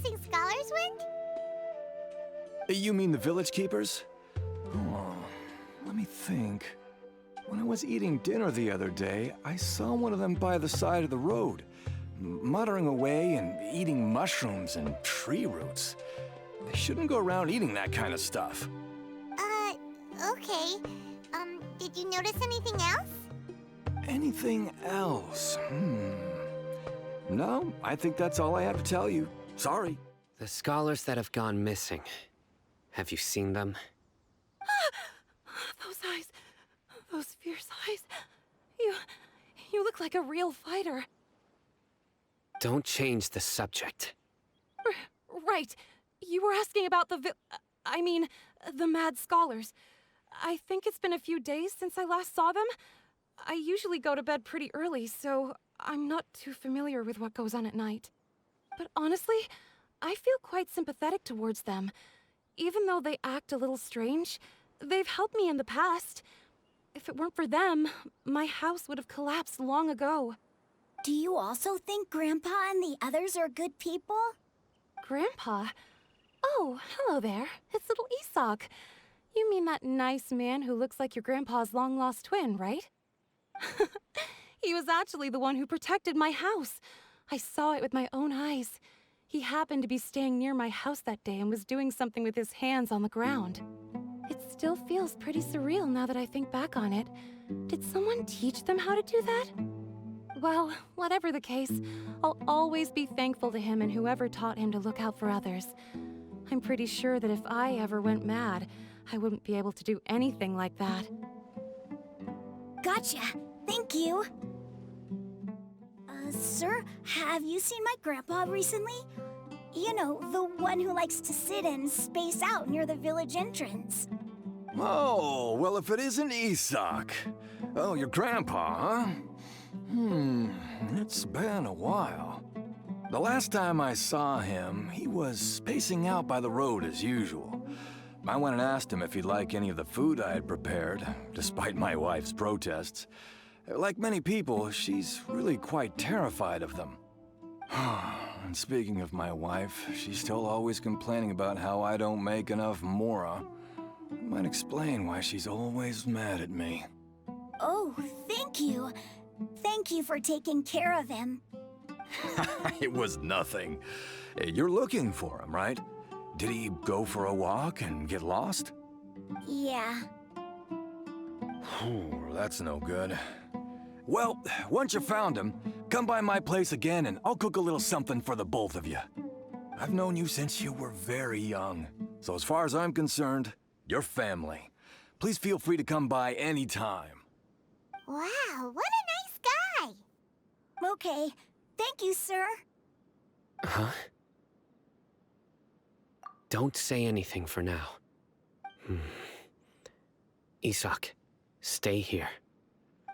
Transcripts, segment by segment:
missing scholars went? You mean the village keepers? Oh, let me think. When I was eating dinner the other day, I saw one of them by the side of the road, muttering away and eating mushrooms and tree roots. They shouldn't go around eating that kind of stuff. Okay. Did you notice anything else? Anything else? No, I think that's all I have to tell you. Sorry. The scholars that have gone missing. Have you seen them? Those eyes. Those fierce eyes. You look like a real fighter. Don't change the subject. Right. You were asking about the the mad scholars. I think it's been a few days since I last saw them. I usually go to bed pretty early, so I'm not too familiar with what goes on at night. But honestly, I feel quite sympathetic towards them. Even though they act a little strange, they've helped me in the past. If it weren't for them, my house would have collapsed long ago. Do you also think Grandpa and the others are good people? Grandpa? Oh, hello there. It's little Isak. You mean that nice man who looks like your grandpa's long-lost twin, right? He was actually the one who protected my house. I saw it with my own eyes. He happened to be staying near my house that day and was doing something with his hands on the ground. It still feels pretty surreal now that I think back on it. Did someone teach them how to do that? Well, whatever the case, I'll always be thankful to him and whoever taught him to look out for others. I'm pretty sure that if I ever went mad, I wouldn't be able to do anything like that. Gotcha. Thank you. Sir, have you seen my grandpa recently? You know, the one who likes to sit and space out near the village entrance. Oh, well, if it isn't Isak. Oh, your grandpa, huh? It's been a while. The last time I saw him, he was spacing out by the road as usual. I went and asked him if he'd like any of the food I had prepared, despite my wife's protests. Like many people, she's really quite terrified of them. And speaking of my wife, she's still always complaining about how I don't make enough mora. That might explain why she's always mad at me. Oh, thank you. Thank you for taking care of him. It was nothing. You're looking for him, right? Did he go for a walk and get lost? Yeah. That's no good. Well, once you found him, come by my place again and I'll cook a little something for the both of you. I've known you since you were very young, so as far as I'm concerned, you're family. Please feel free to come by anytime. Wow, what a nice guy! Okay, thank you, sir. Huh? Don't say anything for now. Isak, stay here.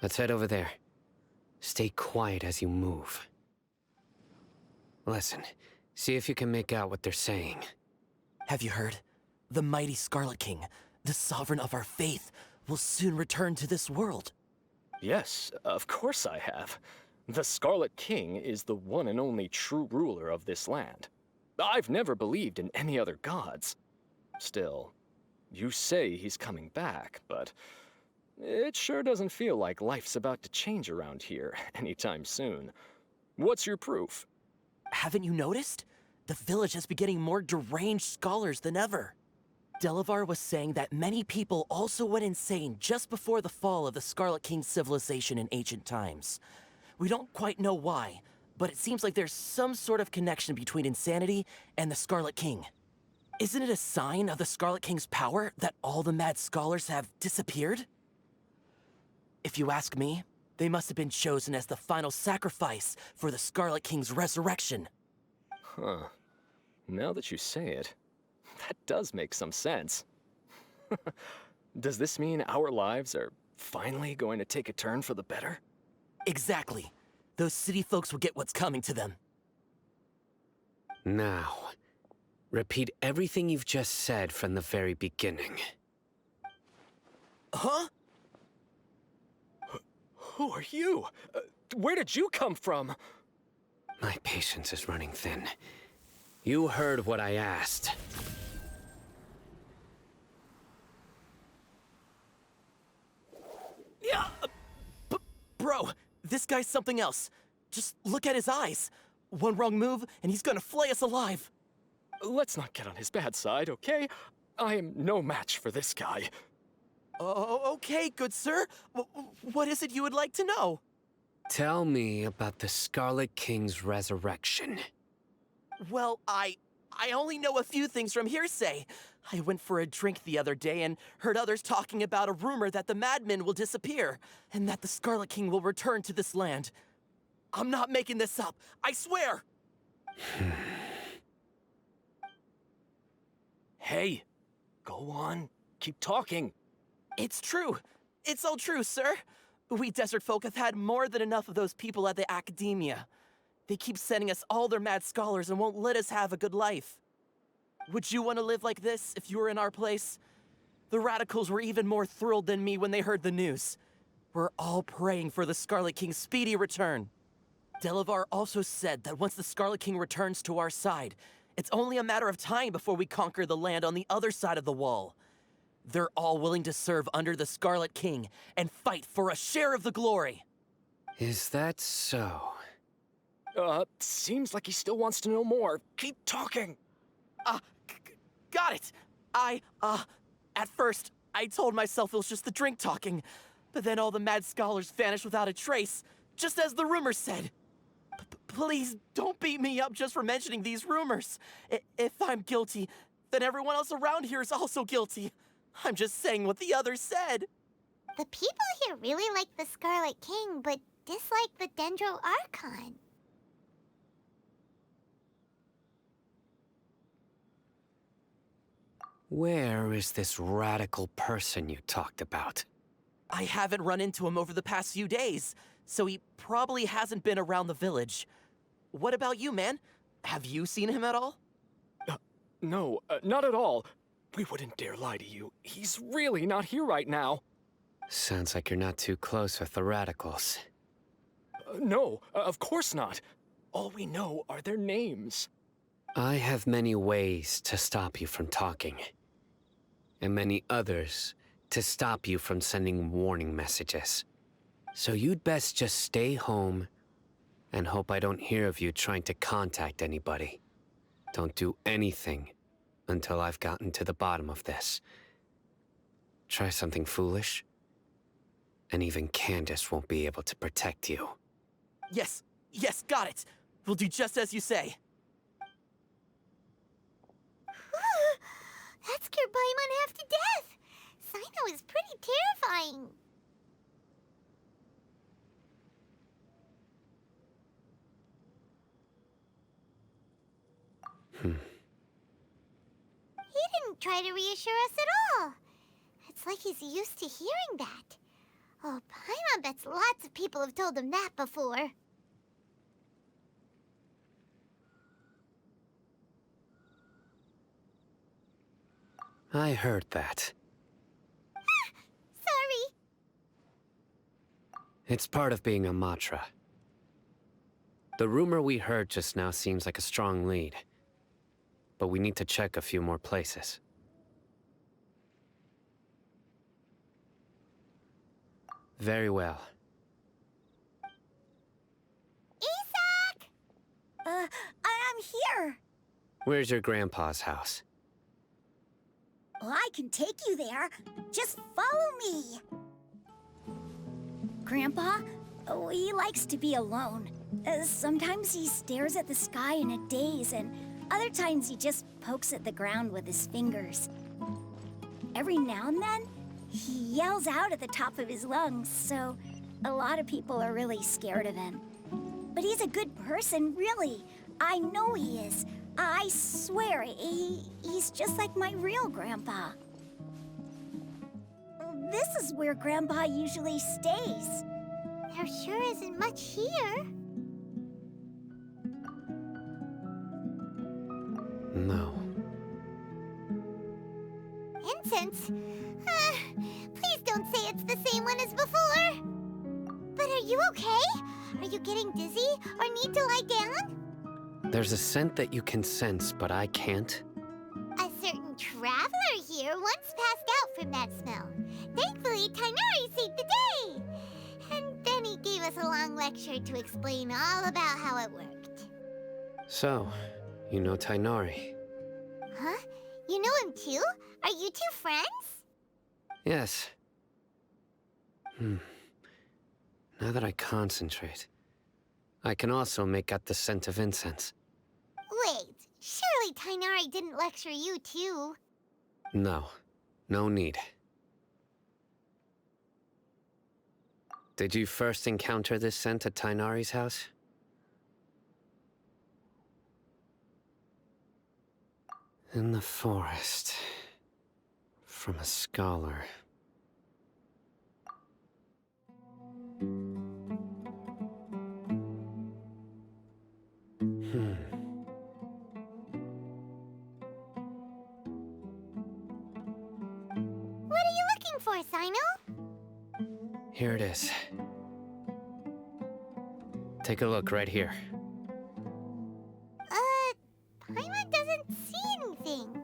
Let's head over there. Stay quiet as you move. Listen, see if you can make out what they're saying. Have you heard? The mighty Scarlet King, the sovereign of our faith, will soon return to this world. Yes, of course I have. The Scarlet King is the one and only true ruler of this land. I've never believed in any other gods. Still, you say he's coming back, but it sure doesn't feel like life's about to change around here anytime soon. What's your proof? Haven't you noticed? The village has been getting more deranged scholars than ever. Delavar was saying that many people also went insane just before the fall of the Scarlet King's civilization in ancient times. We don't quite know why, but it seems like there's some sort of connection between insanity and the Scarlet King. Isn't it a sign of the Scarlet King's power that all the mad scholars have disappeared? If you ask me, they must have been chosen as the final sacrifice for the Scarlet King's resurrection. Huh. Now that you say it, that does make some sense. Does this mean our lives are finally going to take a turn for the better? Exactly. Those city folks will get what's coming to them. Now, repeat everything you've just said from the very beginning. Huh? Who are you? Where did you come from? My patience is running thin. You heard what I asked. Yeah, bro, this guy's something else. Just look at his eyes. One wrong move, and he's gonna flay us alive. Let's not get on his bad side, okay? I am no match for this guy. Oh, okay, good sir. What is it you would like to know? Tell me about the Scarlet King's resurrection. Well, I only know a few things from hearsay. I went for a drink the other day and heard others talking about a rumor that the madmen will disappear, and that the Scarlet King will return to this land. I'm not making this up, I swear! Hey, go on. Keep talking. It's true. It's all true, sir. We desert folk have had more than enough of those people at the academia. They keep sending us all their mad scholars and won't let us have a good life. Would you want to live like this if you were in our place? The radicals were even more thrilled than me when they heard the news. We're all praying for the Scarlet King's speedy return. Delavar also said that once the Scarlet King returns to our side, it's only a matter of time before we conquer the land on the other side of the wall. They're all willing to serve under the Scarlet King and fight for a share of the glory. Is that so? Seems like he still wants to know more. Keep talking. Got it. At first, I told myself it was just the drink talking, but then all the mad scholars vanished without a trace, just as the rumors said. Please don't beat me up just for mentioning these rumors. If I'm guilty, then everyone else around here is also guilty. I'm just saying what the others said. The people here really like the Scarlet King, but dislike the Dendro Archon. Where is this radical person you talked about? I haven't run into him over the past few days, so he probably hasn't been around the village. What about you, man? Have you seen him at all? No, not at all. We wouldn't dare lie to you. He's really not here right now. Sounds like you're not too close with the radicals. No, of course not. All we know are their names. I have many ways to stop you from talking. And many others to stop you from sending warning messages. So you'd best just stay home and hope I don't hear of you trying to contact anybody. Don't do anything until I've gotten to the bottom of this. Try something foolish, and even Candace won't be able to protect you. Yes, got it. We'll do just as you say. That scared Paimon half to death. Sino is pretty terrifying. He didn't try to reassure us at all. It's like he's used to hearing that. Oh, Paimon bets lots of people have told him that before. I heard that. Sorry. It's part of being a Matra. The rumor we heard just now seems like a strong lead. But we need to check a few more places. Very well. Isak! I'm here. Where's your grandpa's house? Well, I can take you there. Just follow me. Grandpa, he likes to be alone. Sometimes he stares at the sky in a daze, and other times he just pokes at the ground with his fingers. Every now and then, he yells out at the top of his lungs, so a lot of people are really scared of him. But he's a good person, really. I know he is. I swear, he's just like my real grandpa. This is where Grandpa usually stays. There sure isn't much here. No. Incense? Please don't say it's the same one as before. But are you okay? Are you getting dizzy or need to lie down? There's a scent that you can sense, but I can't. A certain traveler here once passed out from that smell. Thankfully, Tainari saved the day. And then he gave us a long lecture to explain all about how it worked. So, you know Tainari? Huh? You know him too? Are you two friends? Yes. Now that I concentrate, I can also make out the scent of incense. Wait, surely Tainari didn't lecture you too? No, no need. Did you first encounter this scent at Tainari's house? In the forest. From a scholar. What are you looking for, Sino? Here it is. Take a look right here. Paimon doesn't see anything.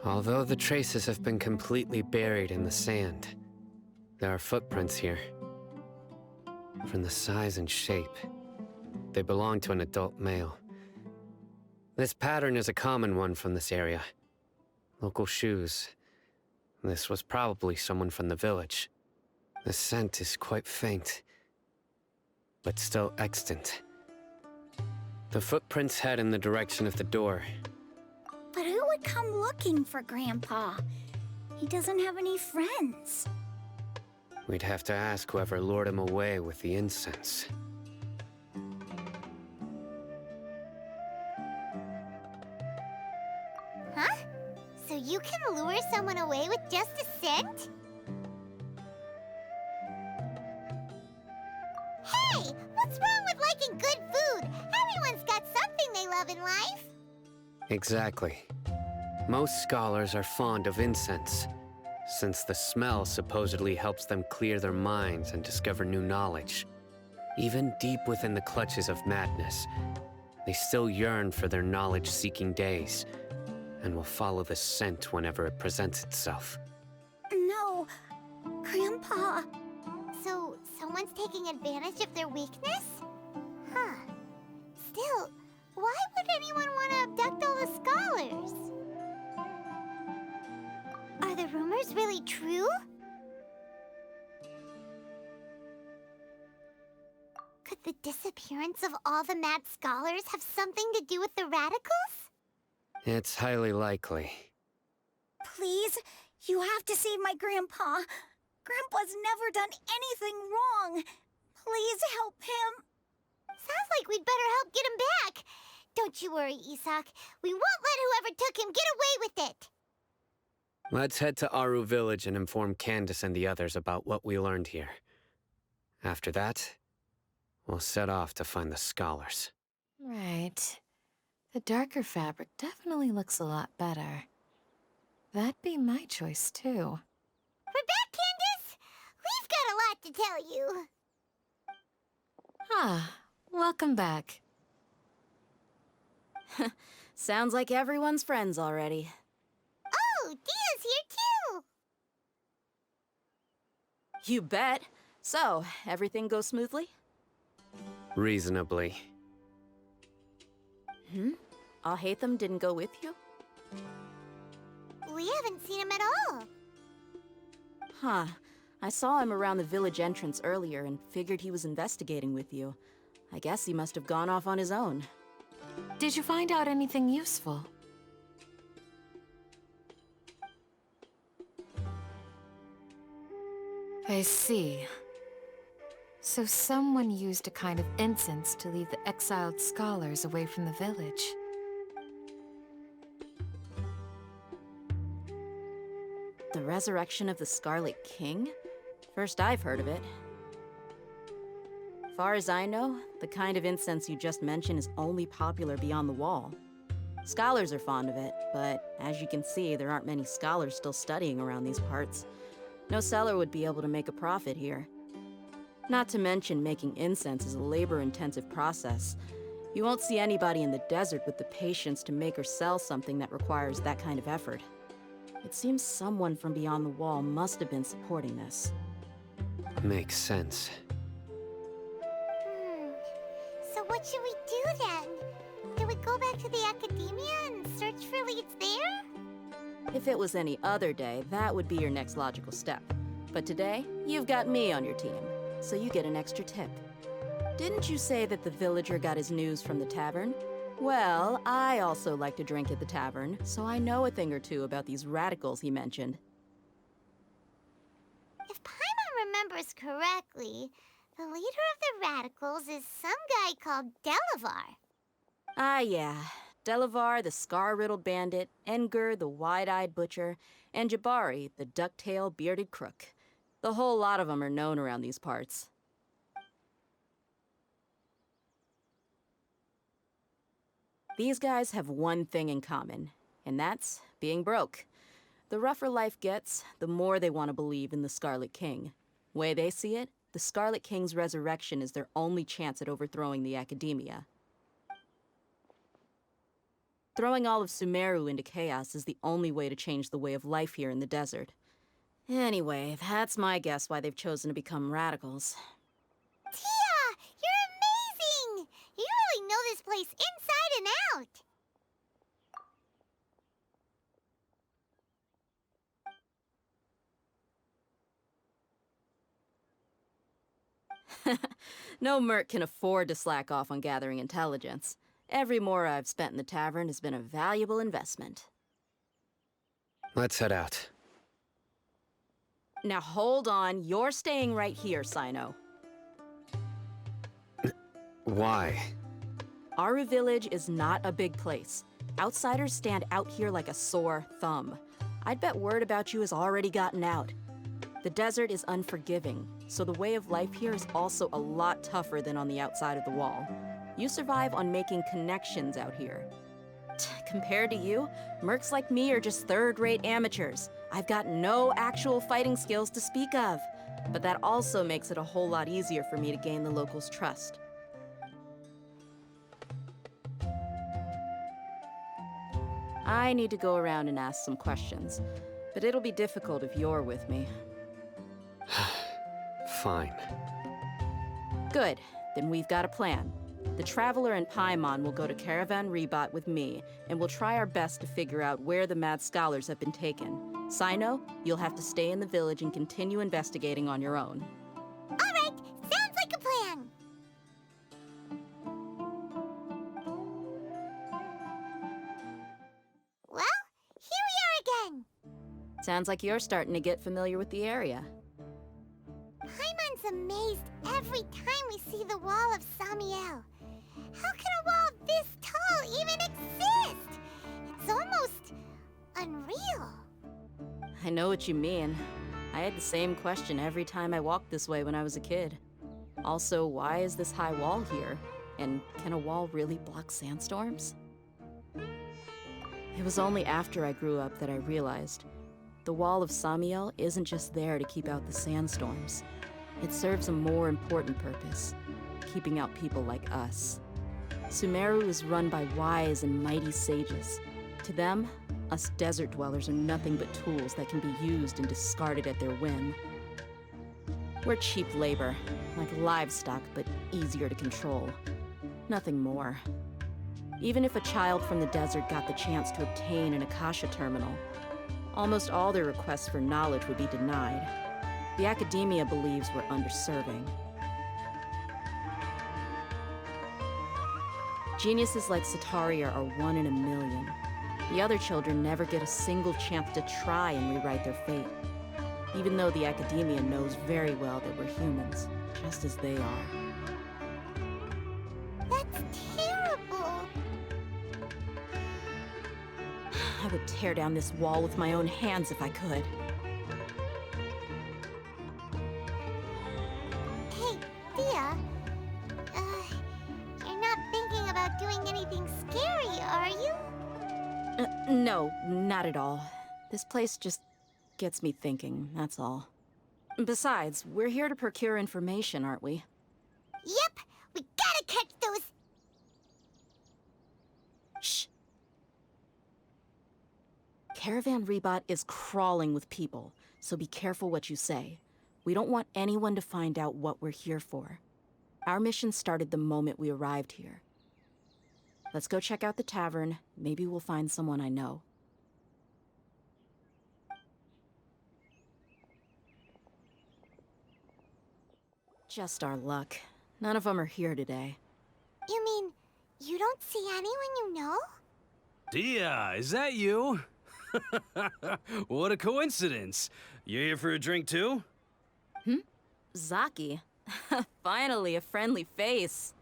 Although the traces have been completely buried in the sand, there are footprints here. From the size and shape, they belong to an adult male. This pattern is a common one from this area. Local shoes. This was probably someone from the village. The scent is quite faint, but still extant. The footprints head in the direction of the door. But who would come looking for Grandpa? He doesn't have any friends. We'd have to ask whoever lured him away with the incense. Huh? So you can lure someone away with just a scent? Hey! What's wrong with liking good food? Everyone's got something they love in life. Exactly. Most scholars are fond of incense, since the smell supposedly helps them clear their minds and discover new knowledge. Even deep within the clutches of madness, they still yearn for their knowledge-seeking days, and will follow the scent whenever it presents itself. No, Grandpa. So, someone's taking advantage of their weakness? Huh. Still, why would anyone want to abduct all the scholars? Are the rumors really true? Could the disappearance of all the mad scholars have something to do with the radicals? It's highly likely. Please, you have to save my Grandpa. Grandpa's never done anything wrong. Please help him. Sounds like we'd better help get him back. Don't you worry, Isak. We won't let whoever took him get away with it. Let's head to Aru Village and inform Candace and the others about what we learned here. After that, we'll set off to find the scholars. Right. The darker fabric definitely looks a lot better. That'd be my choice, too. We're back, Candace! We've got a lot to tell you. Ah, welcome back. Sounds like everyone's friends already. Oh, Dia's here too! You bet. So, everything goes smoothly? Reasonably. Alhaitham didn't go with you? We haven't seen him at all. Huh. I saw him around the village entrance earlier and figured he was investigating with you. I guess he must have gone off on his own. Did you find out anything useful? I see. So someone used a kind of incense to lead the exiled scholars away from the village. The resurrection of the Scarlet King? First I've heard of it. Far as I know, the kind of incense you just mentioned is only popular beyond the wall. Scholars are fond of it, but as you can see, there aren't many scholars still studying around these parts. No seller would be able to make a profit here. Not to mention, making incense is a labor-intensive process. You won't see anybody in the desert with the patience to make or sell something that requires that kind of effort. It seems someone from beyond the wall must have been supporting this. Makes sense. So what should we do then? Do we go back to the academia and search for leads there? If it was any other day, that would be your next logical step. But today, you've got me on your team, so you get an extra tip. Didn't you say that the villager got his news from the tavern? Well, I also like to drink at the tavern, so I know a thing or two about these radicals he mentioned. If Paimon remembers correctly, the leader of the radicals is some guy called Delavar. Ah, yeah. Delavar, the scar-riddled bandit, Engur, the wide-eyed butcher, and Jabari, the duck-tailed bearded crook. The whole lot of them are known around these parts. These guys have one thing in common, and that's being broke. The rougher life gets, the more they want to believe in the Scarlet King. Way they see it, the Scarlet King's resurrection is their only chance at overthrowing the academia. Throwing all of Sumeru into chaos is the only way to change the way of life here in the desert. Anyway, that's my guess why they've chosen to become radicals. Tia! You're amazing! You really know this place inside and out! No merc can afford to slack off on gathering intelligence. Every more I've spent in the tavern has been a valuable investment. Let's head out. Now hold on, you're staying right here, Sino. Why? Aru Village is not a big place. Outsiders stand out here like a sore thumb. I'd bet word about you has already gotten out. The desert is unforgiving, so the way of life here is also a lot tougher than on the outside of the wall. You survive on making connections out here. Compared to you, mercs like me are just third-rate amateurs. I've got no actual fighting skills to speak of. But that also makes it a whole lot easier for me to gain the locals' trust. I need to go around and ask some questions, but it'll be difficult if you're with me. Fine. Good, then we've got a plan. The Traveler and Paimon will go to Caravan Rebat with me, and we'll try our best to figure out where the mad scholars have been taken. Sino, you'll have to stay in the village and continue investigating on your own. Alright, sounds like a plan! Well, here we are again! Sounds like you're starting to get familiar with the area. Paimon's amazed every time we see the wall of Samiel. How can a wall this tall even exist? It's almost unreal. I know what you mean. I had the same question every time I walked this way when I was a kid. Also, why is this high wall here? And can a wall really block sandstorms? It was only after I grew up that I realized the wall of Samiel isn't just there to keep out the sandstorms. It serves a more important purpose, keeping out people like us. Sumeru is run by wise and mighty sages. To them, us desert dwellers are nothing but tools that can be used and discarded at their whim. We're cheap labor, like livestock, but easier to control. Nothing more. Even if a child from the desert got the chance to obtain an Akasha terminal, almost all their requests for knowledge would be denied. The academia believes we're underserving. Geniuses like Sataria are 1 in a million. The other children never get a single chance to try and rewrite their fate, even though the academia knows very well that we're humans, just as they are. That's terrible. I would tear down this wall with my own hands if I could. Hey, Thea. You're not thinking about doing anything scary, are you? No, not at all. This place just gets me thinking, that's all. Besides, we're here to procure information, aren't we? Yep, we gotta catch those... Caravan Rebot is crawling with people, so be careful what you say. We don't want anyone to find out what we're here for. Our mission started the moment we arrived here. Let's go check out the tavern. Maybe we'll find someone I know. Just our luck. None of them are here today. You mean, you don't see anyone you know? Dia, is that you? What a coincidence. You here for a drink too? Zaki. Finally, a friendly face.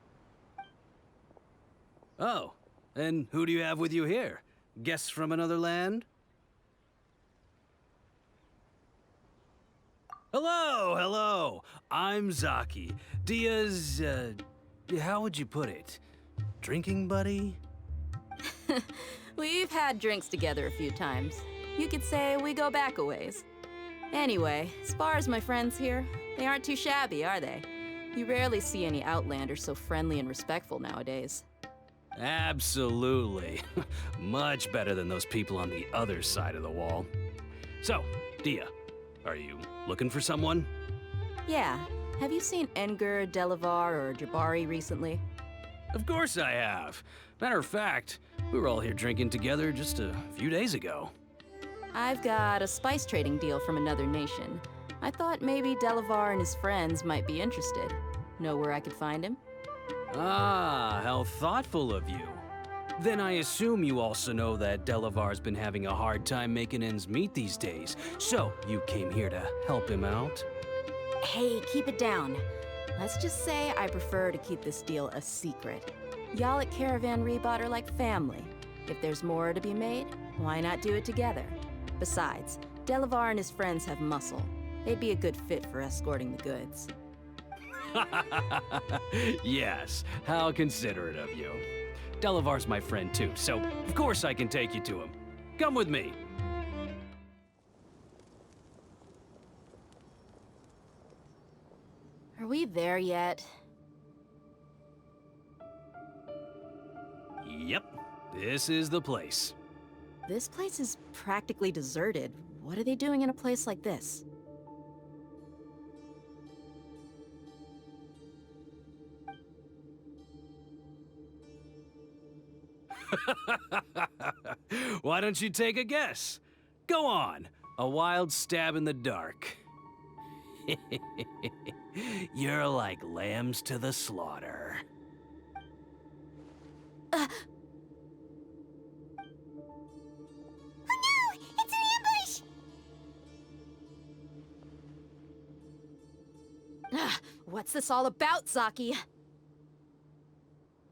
Oh, and who do you have with you here? Guests from another land? Hello, hello. I'm Zaki. Dia's, how would you put it? Drinking buddy? We've had drinks together a few times. You could say we go back a ways. Anyway, as far as my friends here, they aren't too shabby, are they? You rarely see any Outlanders so friendly and respectful nowadays. Absolutely. Much better than those people on the other side of the wall. So, Dia, are you looking for someone? Yeah. Have you seen Enger, Delavar, or Jabari recently? Of course I have. Matter of fact, we were all here drinking together just a few days ago. I've got a spice trading deal from another nation. I thought maybe Delavar and his friends might be interested. Know where I could find him? Ah, how thoughtful of you. Then I assume you also know that Delavar's been having a hard time making ends meet these days. So, you came here to help him out? Hey, keep it down. Let's just say I prefer to keep this deal a secret. Y'all at Caravan Rebot are like family. If there's more to be made, why not do it together? Besides, Delavar and his friends have muscle. They'd be a good fit for escorting the goods. Yes, how considerate of you. Delavar's my friend too, so of course I can take you to him. Come with me. Are we there yet? Yep, this is the place. This place is practically deserted. What are they doing in a place like this? Why don't you take a guess? Go on, a wild stab in the dark. You're like lambs to the slaughter. Oh no! It's an ambush! What's this all about, Zaki?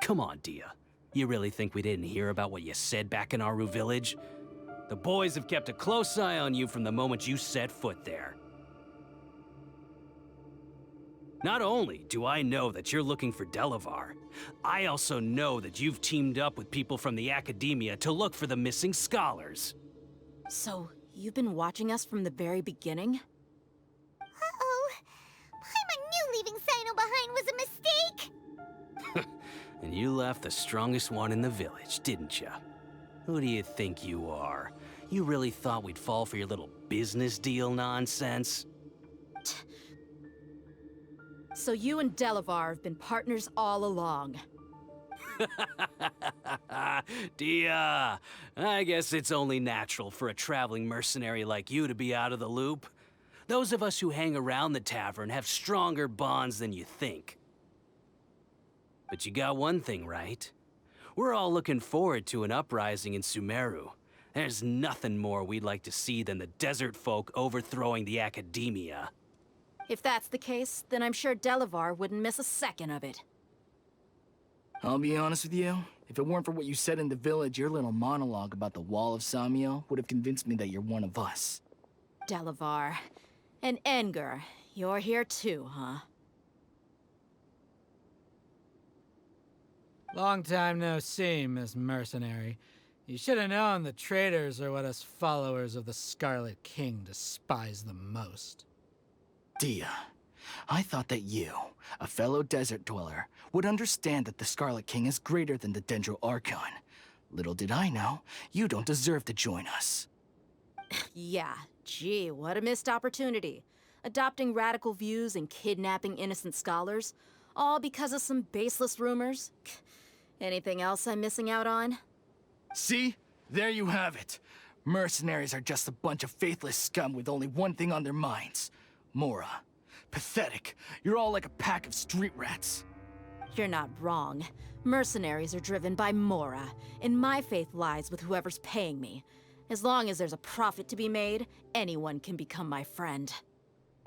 Come on, Dia. You really think we didn't hear about what you said back in Aru village? The boys have kept a close eye on you from the moment you set foot there. Not only do I know that you're looking for Delavar, I also know that you've teamed up with people from the Academia to look for the missing scholars. So, you've been watching us from the very beginning? Uh-oh. Paimon knew leaving Sino behind was a mistake! And you left the strongest one in the village, didn't you? Who do you think you are? You really thought we'd fall for your little business deal nonsense? So you and Delavar have been partners all along. Dia, I guess it's only natural for a traveling mercenary like you to be out of the loop. Those of us who hang around the tavern have stronger bonds than you think. But you got one thing right. We're all looking forward to an uprising in Sumeru. There's nothing more we'd like to see than the desert folk overthrowing the Academia. If that's the case, then I'm sure Delavar wouldn't miss a second of it. I'll be honest with you. If it weren't for what you said in the village, your little monologue about the Wall of Samiel would have convinced me that you're one of us. Delavar. And Enger, you're here too, huh? Long time no see, Miss Mercenary. You should have known the traitors are what us followers of the Scarlet King despise the most. Dia, I thought that you, a fellow desert dweller, would understand that the Scarlet King is greater than the Dendro Archon. Little did I know, you don't deserve to join us. Yeah, gee, what a missed opportunity. Adopting radical views and kidnapping innocent scholars, all because of some baseless rumors. Anything else I'm missing out on? See? There you have it. Mercenaries are just a bunch of faithless scum with only one thing on their minds. Mora. Pathetic. You're all like a pack of street rats. You're not wrong. Mercenaries are driven by Mora, and my faith lies with whoever's paying me. As long as there's a profit to be made, anyone can become my friend.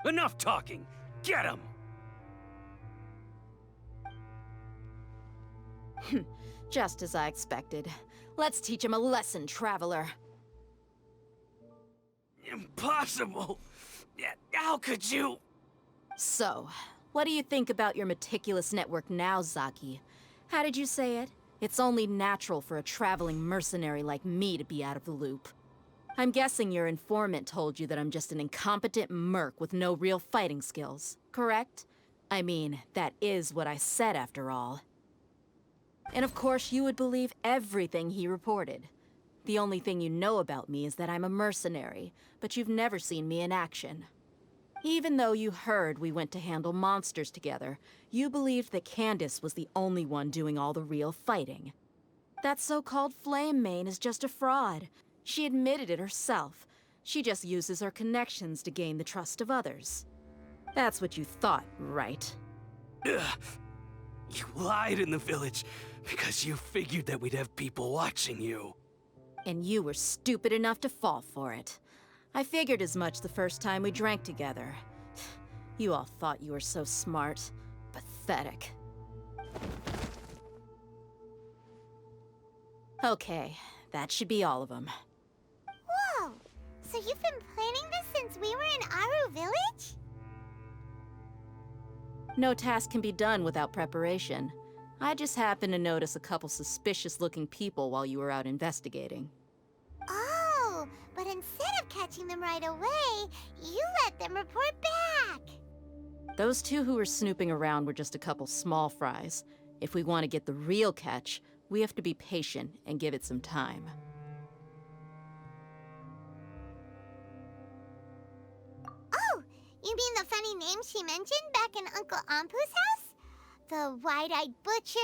Enough talking! Get him! Just as I expected. Let's teach him a lesson, traveler. Impossible! How could you? So, what do you think about your meticulous network now, Zaki? How did you say it? It's only natural for a traveling mercenary like me to be out of the loop. I'm guessing your informant told you that I'm just an incompetent merc with no real fighting skills, correct? I mean, that is what I said after all. And of course, you would believe everything he reported. The only thing you know about me is that I'm a mercenary, but you've never seen me in action. Even though you heard we went to handle monsters together, you believed that Candace was the only one doing all the real fighting. That so-called Flame Mane is just a fraud. She admitted it herself. She just uses her connections to gain the trust of others. That's what you thought, right? Ugh. You lied in the village because you figured that we'd have people watching you. And you were stupid enough to fall for it. I figured as much the first time we drank together. You all thought you were so smart. Pathetic. Okay, that should be all of them. Whoa! So you've been planning this since we were in Aru Village? No task can be done without preparation. I just happened to notice a couple suspicious-looking people while you were out investigating. Oh, but instead of catching them right away, you let them report back. Those two who were snooping around were just a couple small fries. If we want to get the real catch, we have to be patient and give it some time. Oh, you mean the funny name she mentioned back in Uncle Ampu's house? The wide-eyed butcher,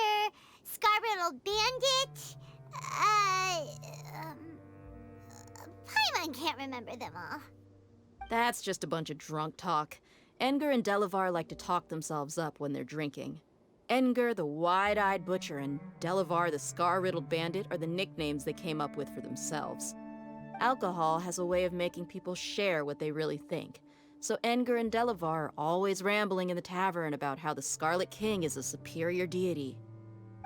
scar-riddled bandit, Paimon can't remember them all. That's just a bunch of drunk talk. Edgar and Delavar like to talk themselves up when they're drinking. Edgar, the wide-eyed butcher, and Delavar, the scar-riddled bandit, are the nicknames they came up with for themselves. Alcohol has a way of making people share what they really think. So Edgar and Delavar are always rambling in the tavern about how the Scarlet King is a superior deity.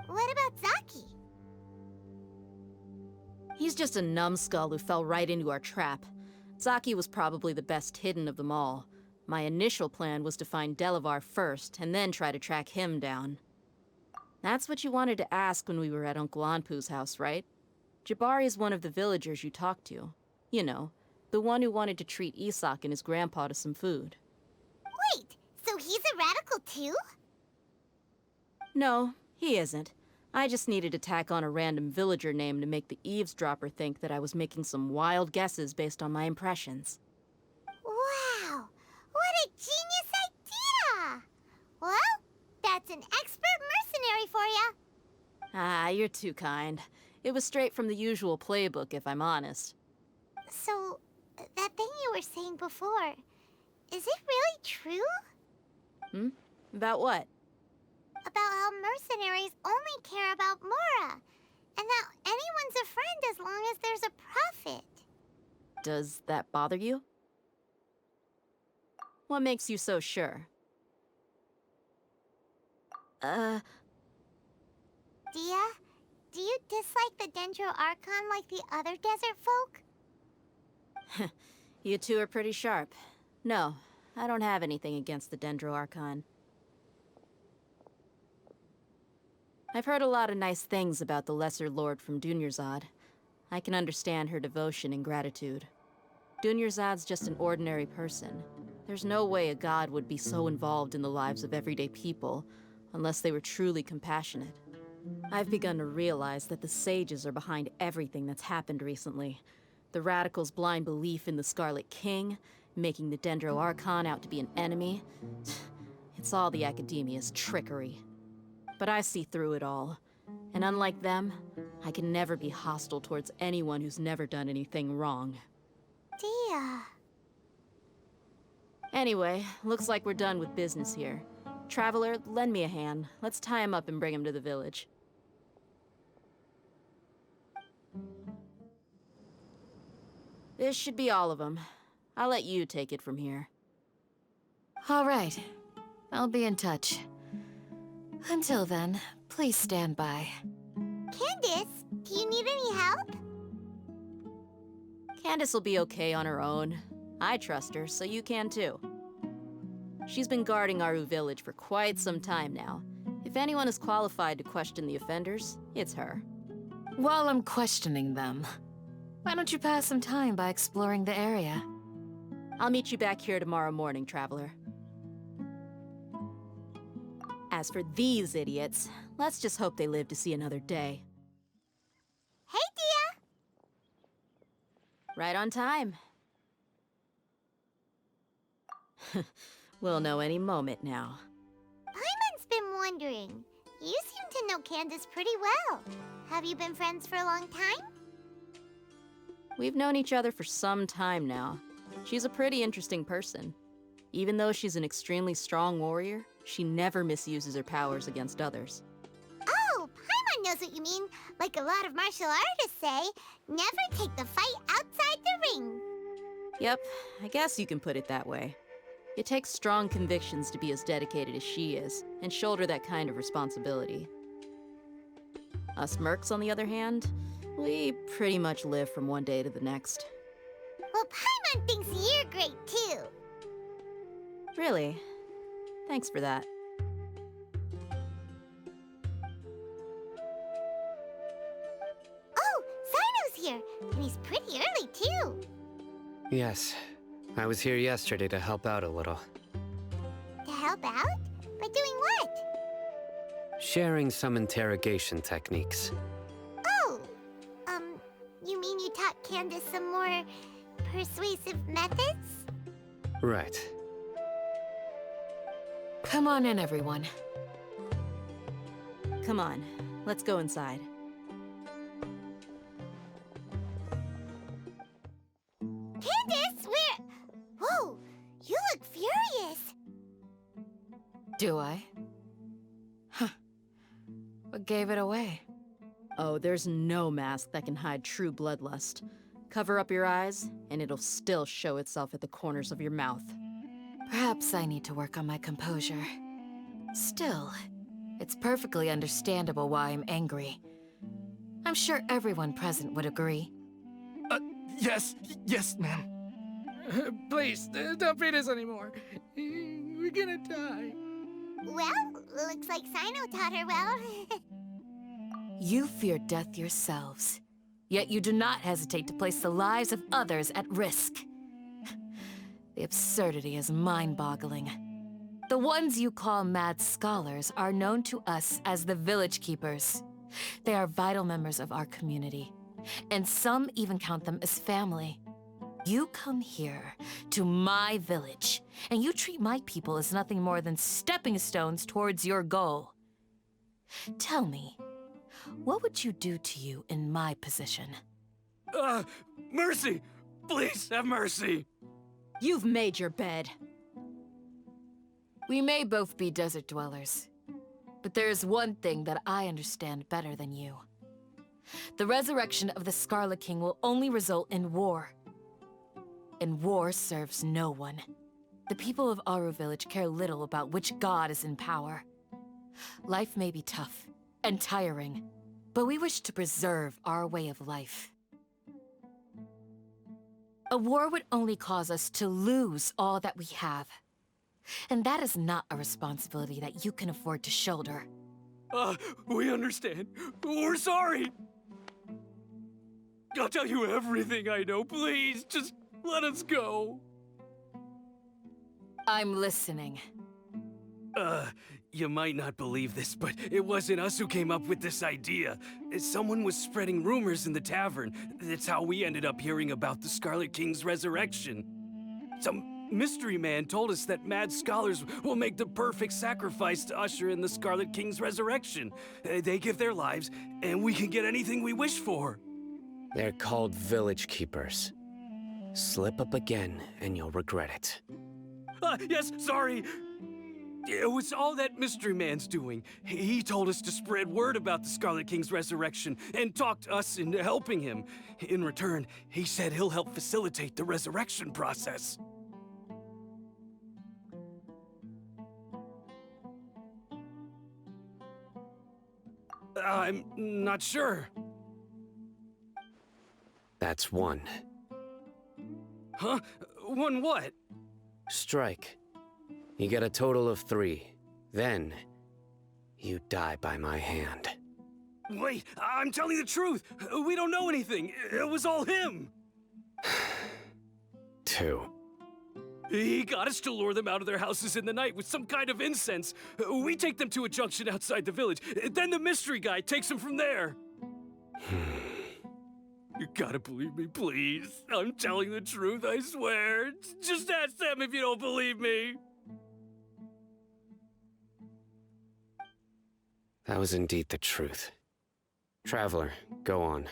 What about Zaki? He's just a numbskull who fell right into our trap. Zaki was probably the best hidden of them all. My initial plan was to find Delavar first, and then try to track him down. That's what you wanted to ask when we were at Uncle Anpu's house, right? Jabari is one of the villagers you talked to. You know, the one who wanted to treat Isak and his grandpa to some food. Wait, so he's a radical too? No, he isn't. I just needed to tack on a random villager name to make the eavesdropper think that I was making some wild guesses based on my impressions. Wow, what a genius idea! Well, that's an expert mercenary for ya. Ah, you're too kind. It was straight from the usual playbook, if I'm honest. So, that thing you were saying before, is it really true? About what? About how mercenaries only care about Mora, and that anyone's a friend as long as there's a profit. Does that bother you? What makes you so sure? Dia, do you dislike the Dendro Archon like the other desert folk? You two are pretty sharp. No, I don't have anything against the Dendro Archon. I've heard a lot of nice things about the Lesser Lord from Dunyarzad. I can understand her devotion and gratitude. Dunyarzad's just an ordinary person. There's no way a god would be so involved in the lives of everyday people, unless they were truly compassionate. I've begun to realize that the sages are behind everything that's happened recently. The Radicals' blind belief in the Scarlet King, making the Dendro Archon out to be an enemy. It's all the Academia's trickery. But I see through it all. And unlike them, I can never be hostile towards anyone who's never done anything wrong. Dia. Anyway, looks like we're done with business here. Traveler, lend me a hand. Let's tie him up and bring him to the village. This should be all of them. I'll let you take it from here. All right. I'll be in touch. Until then, please stand by. Candace, do you need any help? Candace will be okay on her own. I trust her, so you can too. She's been guarding Aru Village for quite some time now. If anyone is qualified to question the offenders, it's her. While I'm questioning them, why don't you pass some time by exploring the area? I'll meet you back here tomorrow morning, Traveler. As for these idiots, let's just hope they live to see another day. Hey, Dia! Right on time. We'll know any moment now. Paimon's been wondering. You seem to know Candace pretty well. Have you been friends for a long time? We've known each other for some time now. She's a pretty interesting person. Even though she's an extremely strong warrior, she never misuses her powers against others. Oh, Paimon knows what you mean. Like a lot of martial artists say, never take the fight outside the ring. Yep, I guess you can put it that way. It takes strong convictions to be as dedicated as she is, and shoulder that kind of responsibility. Us mercs, on the other hand, we pretty much live from one day to the next. Well, Paimon thinks you're great too. Really? Thanks for that. Oh, Sino's here, and he's pretty early too. Yes. I was here yesterday to help out a little. To help out? By doing what? Sharing some interrogation techniques. Oh, you mean you taught Candace some more persuasive methods? Right. Come on in, everyone. Come on, let's go inside. Candace, where? Whoa, you look furious. Do I? Huh. What gave it away? Oh, there's no mask that can hide true bloodlust. Cover up your eyes, and it'll still show itself at the corners of your mouth. Perhaps I need to work on my composure. Still, it's perfectly understandable why I'm angry. I'm sure everyone present would agree. Yes, ma'am. Please, don't beat us anymore. We're gonna die. Well, looks like Sino taught her well. You fear death yourselves, yet you do not hesitate to place the lives of others at risk. The absurdity is mind-boggling. The ones you call mad scholars are known to us as the Village Keepers. They are vital members of our community, and some even count them as family. You come here, to my village, and you treat my people as nothing more than stepping stones towards your goal. Tell me, what would you do to you in my position? Mercy! Please, have mercy! You've made your bed. We may both be desert dwellers, but there is one thing that I understand better than you. The resurrection of the Scarlet King will only result in war. And war serves no one. The people of Aru Village care little about which god is in power. Life may be tough and tiring, but we wish to preserve our way of life. A war would only cause us to lose all that we have. And that is not a responsibility that you can afford to shoulder. We understand. We're sorry. I'll tell you everything I know. Please, just let us go. I'm listening. You might not believe this, but it wasn't us who came up with this idea. Someone was spreading rumors in the tavern. That's how we ended up hearing about the Scarlet King's resurrection. Some mystery man told us that mad scholars will make the perfect sacrifice to usher in the Scarlet King's resurrection. They give their lives, and we can get anything we wish for. They're called village keepers. Slip up again, and you'll regret it. Yes, sorry. It was all that mystery man's doing. He told us to spread word about the Scarlet King's resurrection and talked us into helping him. In return, he said he'll help facilitate the resurrection process. I'm not sure. That's one. Huh? One what? Strike. You get a total of 3. Then, you die by my hand. Wait, I'm telling the truth. We don't know anything. It was all him. 2. He got us to lure them out of their houses in the night with some kind of incense. We take them to a junction outside the village. Then the mystery guy takes them from there. You gotta believe me, please. I'm telling the truth, I swear. Just ask them if you don't believe me. That was indeed the truth. Traveler, go on.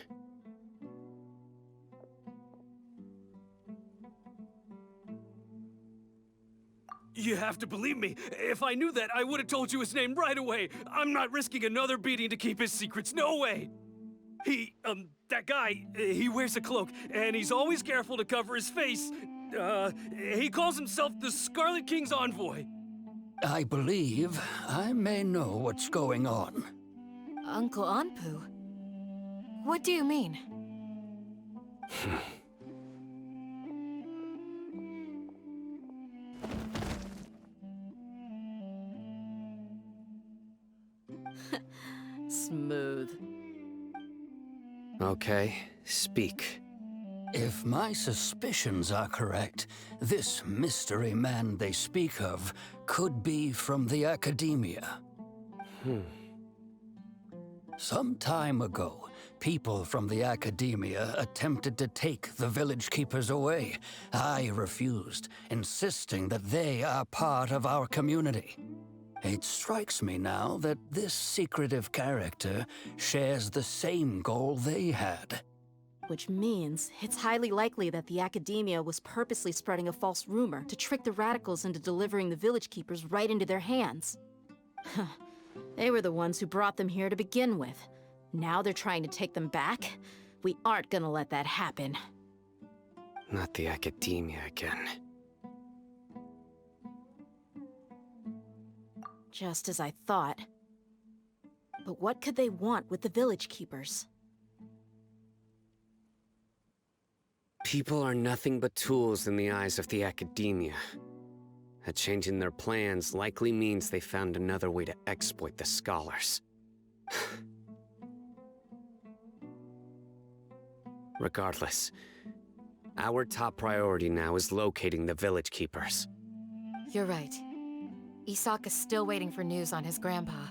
You have to believe me. If I knew that, I would have told you his name right away. I'm not risking another beating to keep his secrets. No way. That guy, he wears a cloak, and he's always careful to cover his face. He calls himself the Scarlet King's envoy. I believe I may know what's going on. Uncle Anpu? What do you mean? Smooth. Okay, speak. If my suspicions are correct, this mystery man they speak of could be from the Academia. Some time ago, people from the Academia attempted to take the village keepers away. I refused, insisting that they are part of our community. It strikes me now that this secretive character shares the same goal they had. Which means it's highly likely that the Academia was purposely spreading a false rumor to trick the radicals into delivering the village keepers right into their hands. They were the ones who brought them here to begin with. Now they're trying to take them back? We aren't gonna let that happen. Not the Academia again. Just as I thought. But what could they want with the village keepers? People are nothing but tools in the eyes of the Academia. A change in their plans likely means they found another way to exploit the scholars. Regardless, our top priority now is locating the village keepers. You're right. Isak is still waiting for news on his grandpa.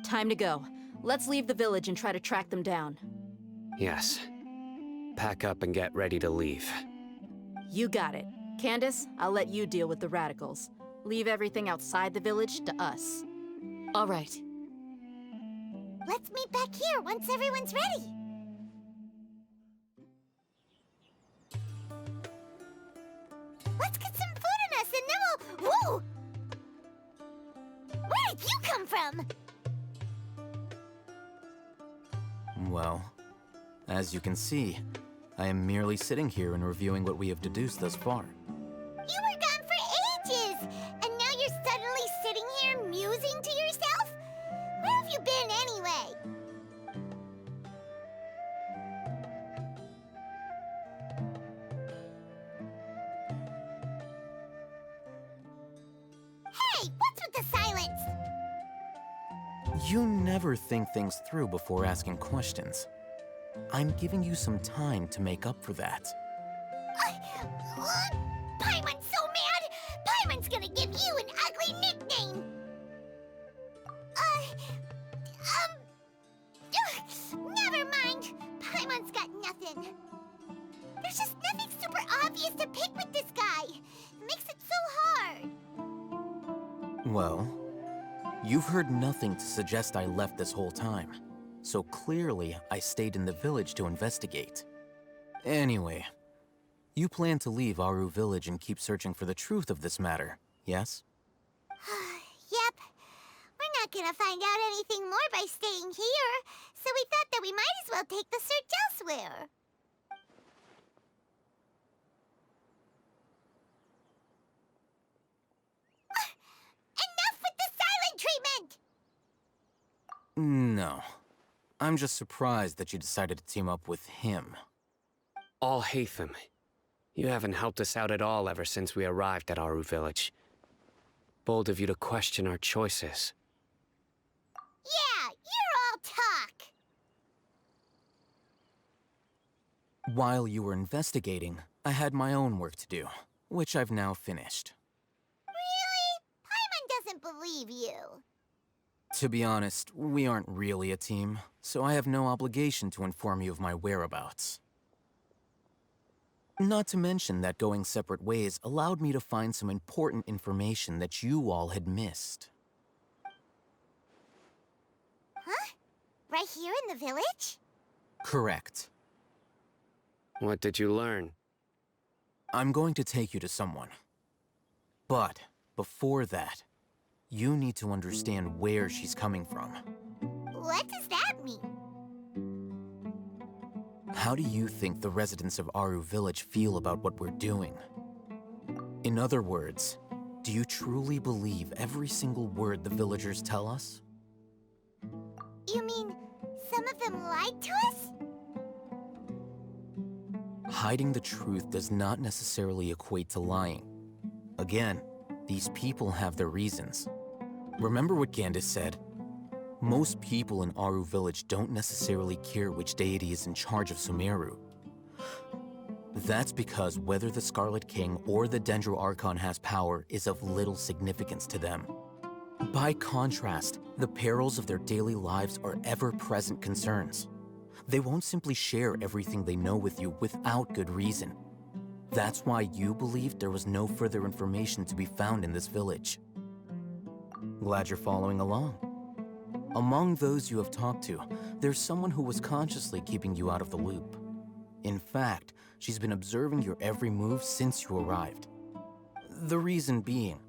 Time to go. Let's leave the village and try to track them down. Yes. Pack up and get ready to leave. You got it. Candace, I'll let you deal with the radicals. Leave everything outside the village to us. All right. Let's meet back here once everyone's ready. Let's get some food in us and then we'll... Whoa! Where did you come from? Well, as you can see, I am merely sitting here and reviewing what we have deduced thus far. You were gone for ages! And now you're suddenly sitting here musing to yourself? Where have you been anyway? Hey, what's with the silence? You never think things through before asking questions. I'm giving you some time to make up for that. Paimon's so mad! Paimon's gonna give you an ugly nickname! Never mind. Paimon's got nothing. There's just nothing super obvious to pick with this guy. It makes it so hard. Well, you've heard nothing to suggest I left this whole time. So clearly, I stayed in the village to investigate. Anyway, you plan to leave Aru Village and keep searching for the truth of this matter, yes? Yep. We're not gonna find out anything more by staying here, so we thought that we might as well take the search elsewhere. Enough with the silent treatment! No. I'm just surprised that you decided to team up with him. Alhaitham, you haven't helped us out at all ever since we arrived at Aru Village. Bold of you to question our choices. Yeah, you're all talk! While you were investigating, I had my own work to do, which I've now finished. Really? Paimon doesn't believe you. To be honest, we aren't really a team, so I have no obligation to inform you of my whereabouts. Not to mention that going separate ways allowed me to find some important information that you all had missed. Huh? Right here in the village? Correct. What did you learn? I'm going to take you to someone. But before that, you need to understand where she's coming from. What does that mean? How do you think the residents of Aru Village feel about what we're doing? In other words, do you truly believe every single word the villagers tell us? You mean, some of them lied to us? Hiding the truth does not necessarily equate to lying. Again, these people have their reasons. Remember what Gandis said? Most people in Aru Village don't necessarily care which deity is in charge of Sumeru. That's because whether the Scarlet King or the Dendro Archon has power is of little significance to them. By contrast, the perils of their daily lives are ever-present concerns. They won't simply share everything they know with you without good reason. That's why you believed there was no further information to be found in this village. Glad you're following along. Among those you have talked to, there's someone who was consciously keeping you out of the loop. In fact, she's been observing your every move since you arrived. The reason being,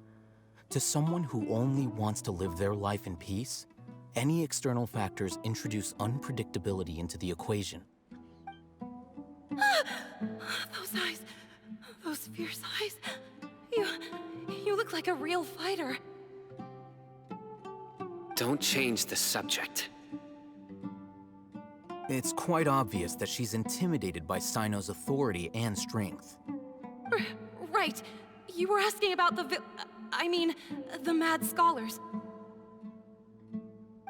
to someone who only wants to live their life in peace, any external factors introduce unpredictability into the equation. Those eyes. Those fierce eyes. You look like a real fighter. Don't change the subject. It's quite obvious that she's intimidated by Sino's authority and strength. Right. You were asking about the mad scholars.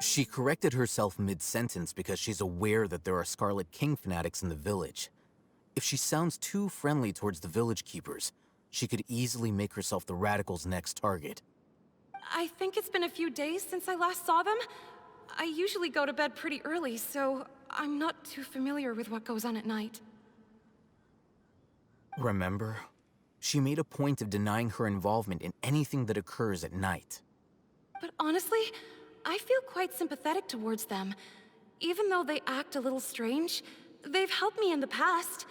She corrected herself mid-sentence because she's aware that there are Scarlet King fanatics in the village. If she sounds too friendly towards the village keepers, she could easily make herself the Radicals' next target. I think it's been a few days since I last saw them. I usually go to bed pretty early, so I'm not too familiar with what goes on at night. Remember? She made a point of denying her involvement in anything that occurs at night. But honestly, I feel quite sympathetic towards them. Even though they act a little strange, they've helped me in the past.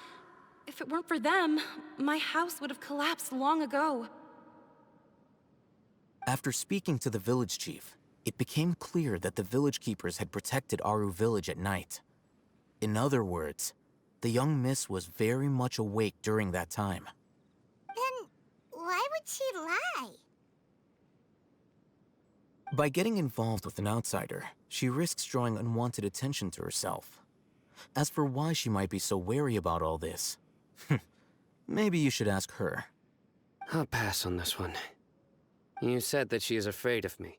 If it weren't for them, my house would have collapsed long ago. After speaking to the village chief, it became clear that the village keepers had protected Aru Village at night. In other words, the young miss was very much awake during that time. Then, why would she lie? By getting involved with an outsider, she risks drawing unwanted attention to herself. As for why she might be so wary about all this, maybe you should ask her. I'll pass on this one. You said that she is afraid of me.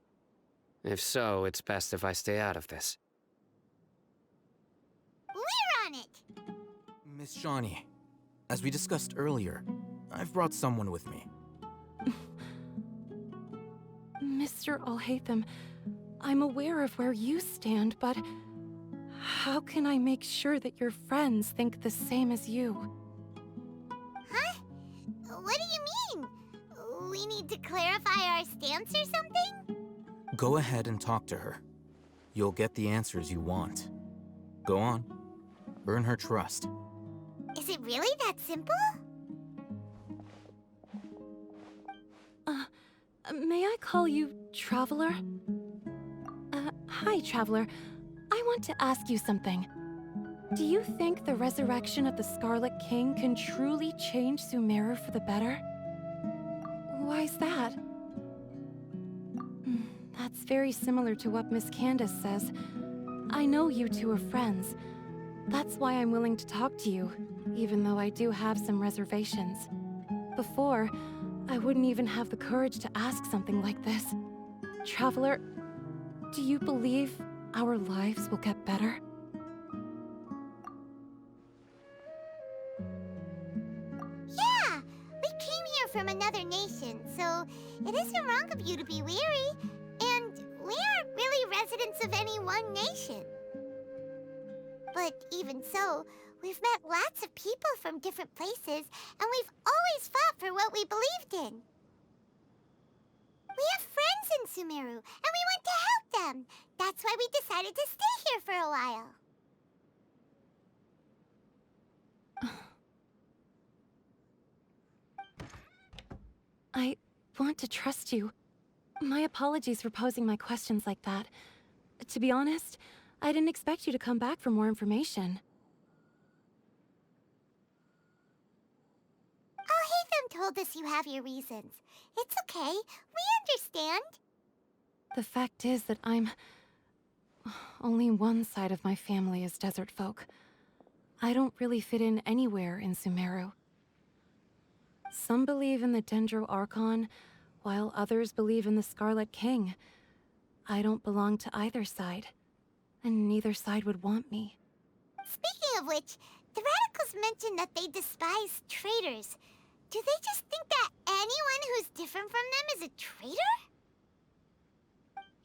If so, it's best if I stay out of this. We're on it! Miss Shawnee, as we discussed earlier, I've brought someone with me. Mr. Alhaitham, I'm aware of where you stand, but how can I make sure that your friends think the same as you? Huh? What do you mean? We need to clarify our stance or something? Go ahead and talk to her. You'll get the answers you want. Go on. Earn her trust. Is it really that simple? May I call you Traveler? Hi, Traveler. I want to ask you something. Do you think the resurrection of the Scarlet King can truly change Sumeru for the better? Why's that? That's very similar to what Miss Candace says. I know you two are friends. That's why I'm willing to talk to you, even though I do have some reservations. Before, I wouldn't even have the courage to ask something like this. Traveler, do you believe our lives will get better? Yeah! We came here from another nation, so it isn't wrong of you to be weary. And we aren't really residents of any one nation. But even so, we've met lots of people from different places, and we've always fought for what we believed in. We have friends in Sumeru, and we want to help them. That's why we decided to stay here for a while. I want to trust you. My apologies for posing my questions like that. To be honest, I didn't expect you to come back for more information. Alhaitham told us you have your reasons. It's okay. We understand. The fact is that only one side of my family is desert folk. I don't really fit in anywhere in Sumeru. Some believe in the Dendro Archon, while others believe in the Scarlet King. I don't belong to either side, and neither side would want me. Speaking of which, the Radicals mentioned that they despise traitors. Do they just think that anyone who's different from them is a traitor?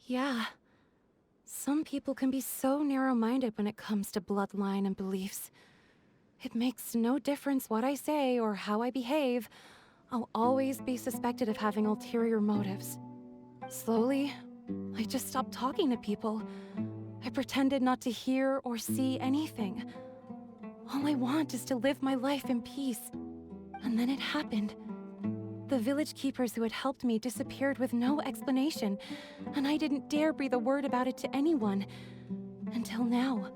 Yeah. Some people can be so narrow-minded when it comes to bloodline and beliefs. It makes no difference what I say or how I behave. I'll always be suspected of having ulterior motives. Slowly, I just stopped talking to people. I pretended not to hear or see anything. All I want is to live my life in peace. And then it happened. The village keepers who had helped me disappeared with no explanation, and I didn't dare breathe a word about it to anyone. Until now.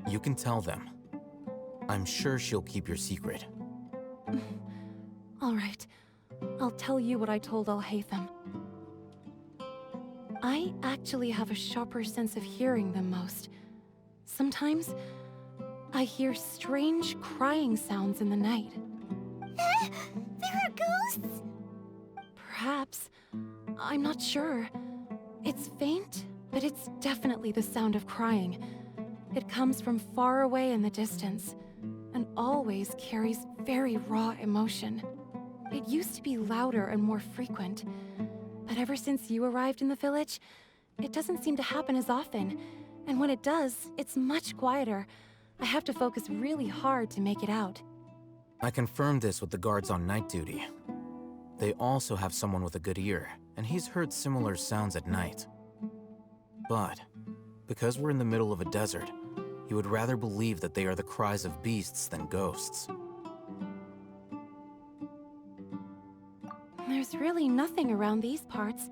You can tell them. I'm sure she'll keep your secret. All right. I'll tell you what I told Alhaitham. I actually have a sharper sense of hearing than most. Sometimes, I hear strange crying sounds in the night. There are ghosts? Perhaps. I'm not sure. It's faint, but it's definitely the sound of crying. It comes from far away in the distance, and always carries very raw emotion. It used to be louder and more frequent, but ever since you arrived in the village, it doesn't seem to happen as often, and when it does, it's much quieter. I have to focus really hard to make it out. I confirmed this with the guards on night duty. They also have someone with a good ear, and he's heard similar sounds at night. But, because we're in the middle of a desert, you would rather believe that they are the cries of beasts than ghosts. There's really nothing around these parts,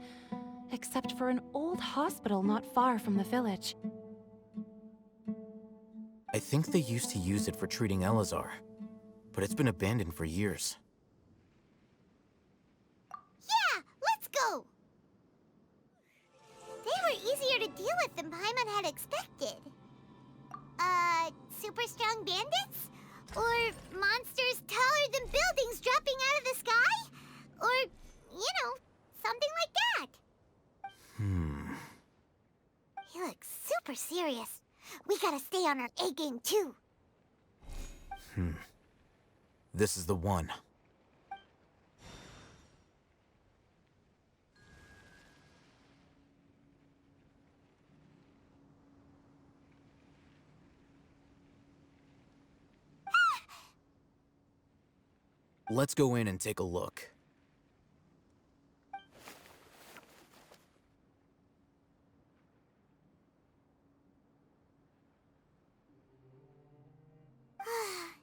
except for an old hospital not far from the village. I think they used to use it for treating Elazar, but it's been abandoned for years. Yeah, let's go! They were easier to deal with than Paimon had expected. Super strong bandits? Or monsters taller than buildings dropping out of the sky? Or, something like that. He looks super serious. We gotta stay on our A game too. This is the one. Let's go in and take a look.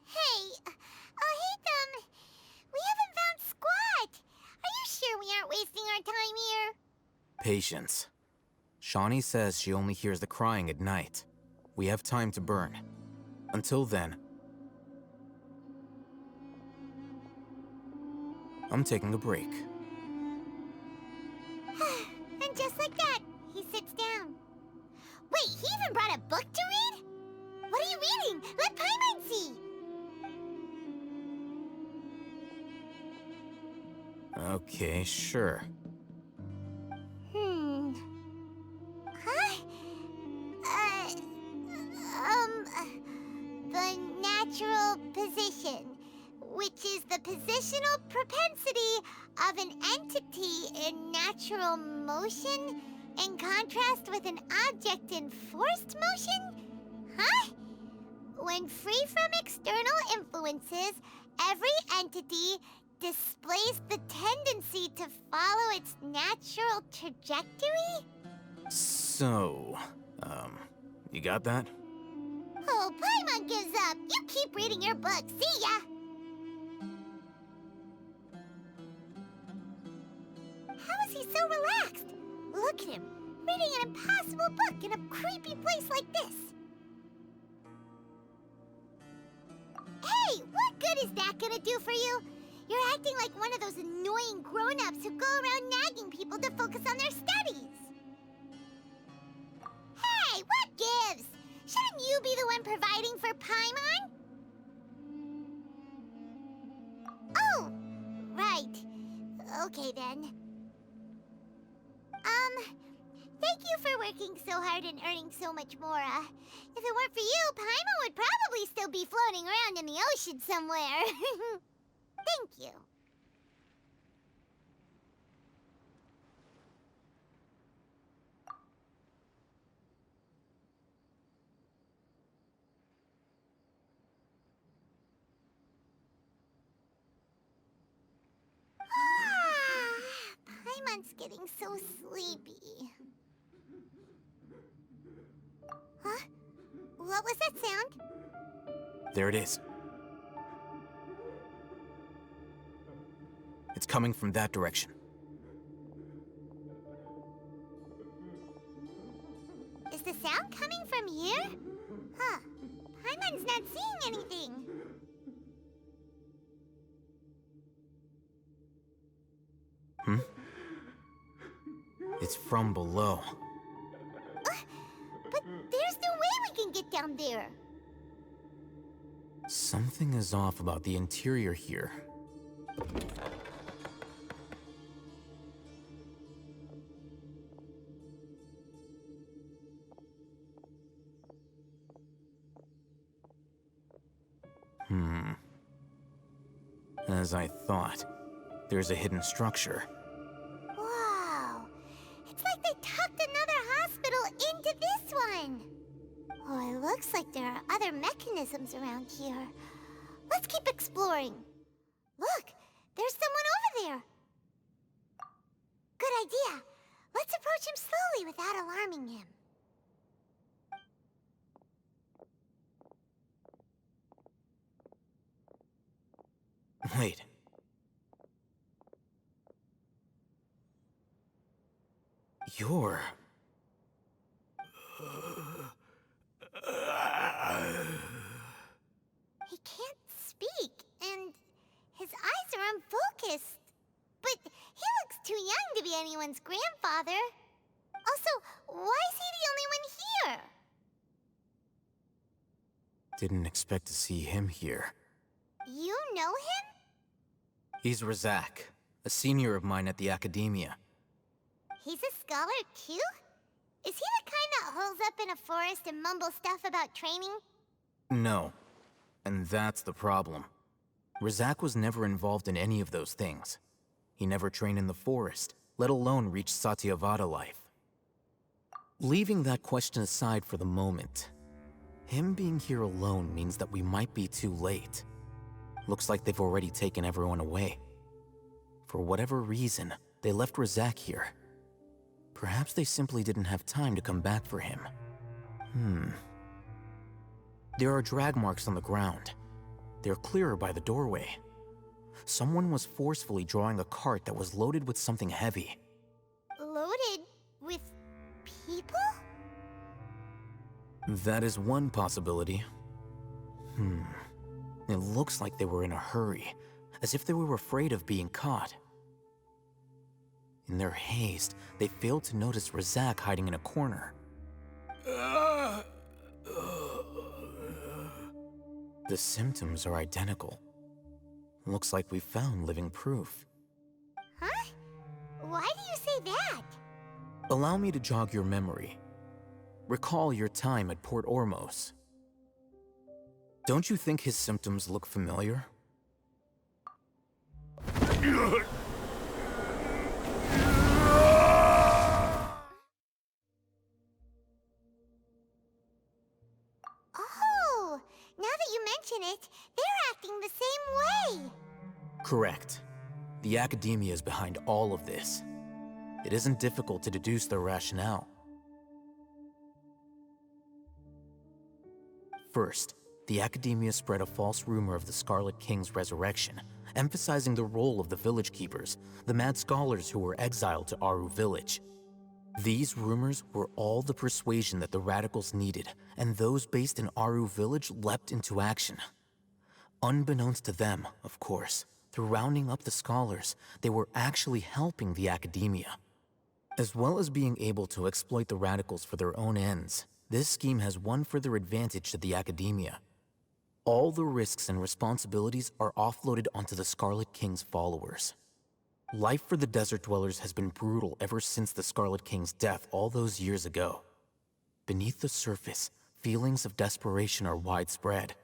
Hey, we haven't found squat. Are you sure we aren't wasting our time here? Patience. Shawnee says she only hears the crying at night. We have time to burn. Until then, I'm taking a break. And just like that, he sits down. Wait, he even brought a book to read? What are you reading? Let Paimon see! Okay, sure. Huh? The natural position, which is the positional propensity of an entity in natural motion in contrast with an object in forced motion? Huh? When free from external influences, every entity displays the tendency to follow its natural trajectory? So, you got that? Oh, Paimon gives up. You keep reading your book. See ya! How is he so relaxed? Look at him, reading an impossible book in a creepy place like this. Hey, what good is that gonna do for you? You're acting like one of those annoying grown-ups who go around nagging people to focus on their studies. Hey, what gives? Shouldn't you be the one providing for Paimon? Oh, right. Okay, then. Thank you for working so hard and earning so much more. If it weren't for you, Paimon would probably still be floating around in the ocean somewhere. Thank you. Paimon's getting so sleepy. Huh? What was that sound? There it is. It's coming from that direction. Is the sound coming from here? Huh. Paimon's not seeing anything. It's from below. But there's no way we can get down there. Something is off about the interior here. As I thought, there's a hidden structure. Wow. It's like they tucked another hospital into this one. Oh, it looks like there are other mechanisms around here. Let's keep exploring. Look, there's someone over there. Good idea. Let's approach him slowly without alarming him. Wait. You're... He can't speak, and his eyes are unfocused. But he looks too young to be anyone's grandfather. Also, why is he the only one here? Didn't expect to see him here. You know him? He's Razak, a senior of mine at the Academia. He's a scholar too? Is he the kind that holes up in a forest and mumbles stuff about training? No. And that's the problem. Razak was never involved in any of those things. He never trained in the forest, let alone reach Satyavada life. Leaving that question aside for the moment, him being here alone means that we might be too late. Looks like they've already taken everyone away. For whatever reason, they left Razak here. Perhaps they simply didn't have time to come back for him. There are drag marks on the ground. They're clearer by the doorway. Someone was forcefully drawing a cart that was loaded with something heavy. Loaded with people? That is one possibility. It looks like they were in a hurry, as if they were afraid of being caught. In their haste, they failed to notice Razak hiding in a corner. The symptoms are identical. Looks like we found living proof. Huh? Why do you say that? Allow me to jog your memory. Recall your time at Port Ormos. Don't you think his symptoms look familiar? Oh, now that you mention it, they're acting the same way. Correct. The Academia is behind all of this. It isn't difficult to deduce their rationale. First, the Academia spread a false rumor of the Scarlet King's resurrection, emphasizing the role of the village keepers, the mad scholars who were exiled to Aru village. These rumors were all the persuasion that the radicals needed, and those based in Aru village leapt into action. Unbeknownst to them, of course, through rounding up the scholars, they were actually helping the Academia. As well as being able to exploit the radicals for their own ends, this scheme has one further advantage to the Academia. All the risks and responsibilities are offloaded onto the Scarlet King's followers. Life for the desert dwellers has been brutal ever since the Scarlet King's death all those years ago. Beneath the surface, feelings of desperation are widespread.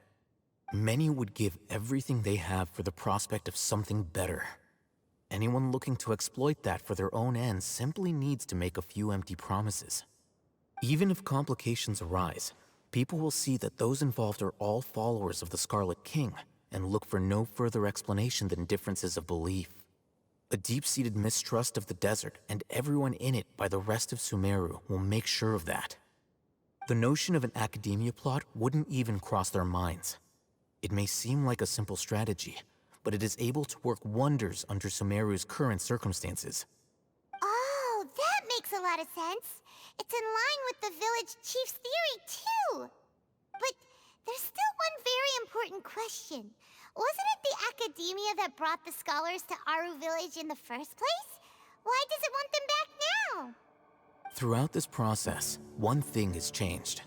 Many would give everything they have for the prospect of something better. Anyone looking to exploit that for their own ends simply needs to make a few empty promises. Even if complications arise, people will see that those involved are all followers of the Scarlet King and look for no further explanation than differences of belief. A deep-seated mistrust of the desert and everyone in it by the rest of Sumeru will make sure of that. The notion of an Academia plot wouldn't even cross their minds. It may seem like a simple strategy, but it is able to work wonders under Sumeru's current circumstances. Oh, that makes a lot of sense. It's in line with the village chief's theory, too. But there's still one very important question. Wasn't it the Academia that brought the scholars to Aru village in the first place? Why does it want them back now? Throughout this process, one thing has changed.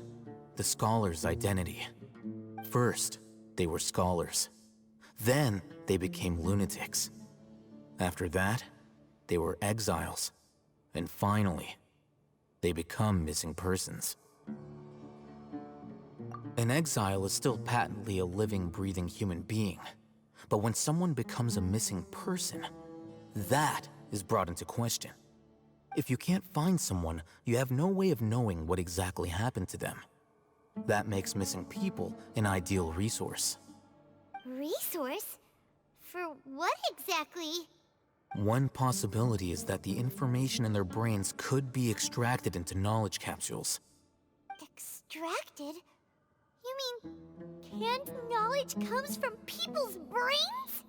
The scholars' identity. First, they were scholars. Then, they became lunatics. After that, they were exiles. And finally, they become missing persons. An exile is still patently a living, breathing human being. But when someone becomes a missing person, that is brought into question. If you can't find someone, you have no way of knowing what exactly happened to them. That makes missing people an ideal resource. Resource? For what exactly? One possibility is that the information in their brains could be extracted into knowledge capsules. Extracted? You mean, canned knowledge comes from people's brains?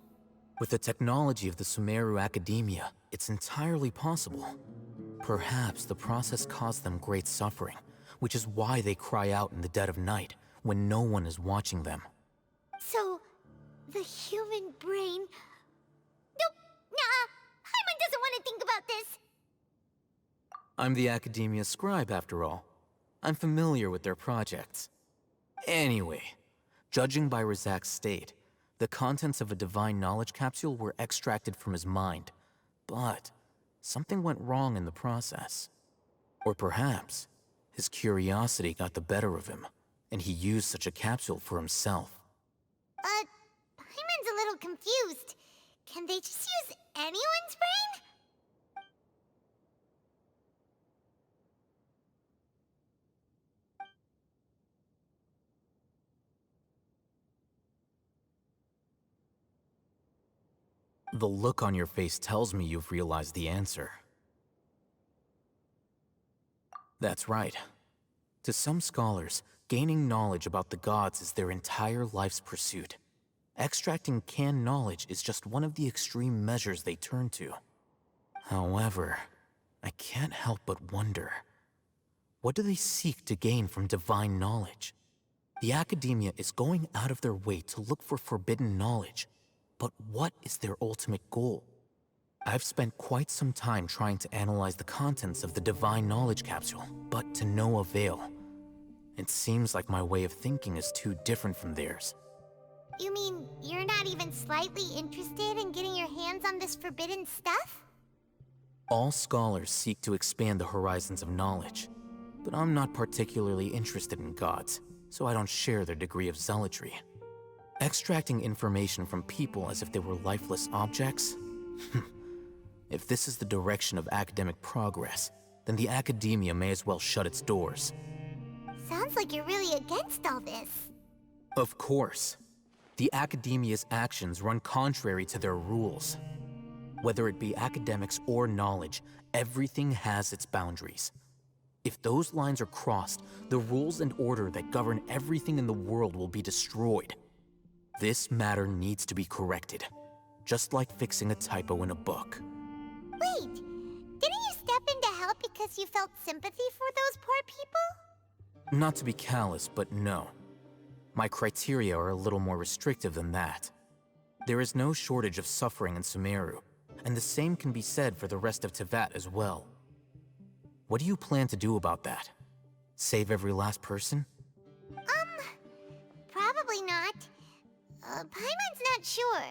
With the technology of the Sumeru Academia, it's entirely possible. Perhaps the process caused them great suffering, which is why they cry out in the dead of night when no one is watching them. So, the human brain... Nope, nah, Paimon doesn't want to think about this. I'm the Academia scribe, after all. I'm familiar with their projects. Anyway, judging by Razak's state, the contents of a divine knowledge capsule were extracted from his mind. But something went wrong in the process. Or perhaps his curiosity got the better of him, and he used such a capsule for himself. Paimon's a little confused. Can they just use anyone's brain? The look on your face tells me you've realized the answer. That's right. To some scholars, gaining knowledge about the gods is their entire life's pursuit. Extracting canned knowledge is just one of the extreme measures they turn to. However, I can't help but wonder, what do they seek to gain from divine knowledge? The academia is going out of their way to look for forbidden knowledge, but what is their ultimate goal? I've spent quite some time trying to analyze the contents of the divine knowledge capsule, but to no avail. It seems like my way of thinking is too different from theirs. You mean you're not even slightly interested in getting your hands on this forbidden stuff? All scholars seek to expand the horizons of knowledge, but I'm not particularly interested in gods, so I don't share their degree of zealotry. Extracting information from people as if they were lifeless objects? If this is the direction of academic progress, then the academia may as well shut its doors. Sounds like you're really against all this. Of course. The academia's actions run contrary to their rules. Whether it be academics or knowledge, everything has its boundaries. If those lines are crossed, the rules and order that govern everything in the world will be destroyed. This matter needs to be corrected, just like fixing a typo in a book. Wait, didn't you step in to help because you felt sympathy for those poor people? Not to be callous, but no. My criteria are a little more restrictive than that. There is no shortage of suffering in Sumeru, and the same can be said for the rest of Teyvat as well. What do you plan to do about that? Save every last person? Probably not. Paimon's not sure.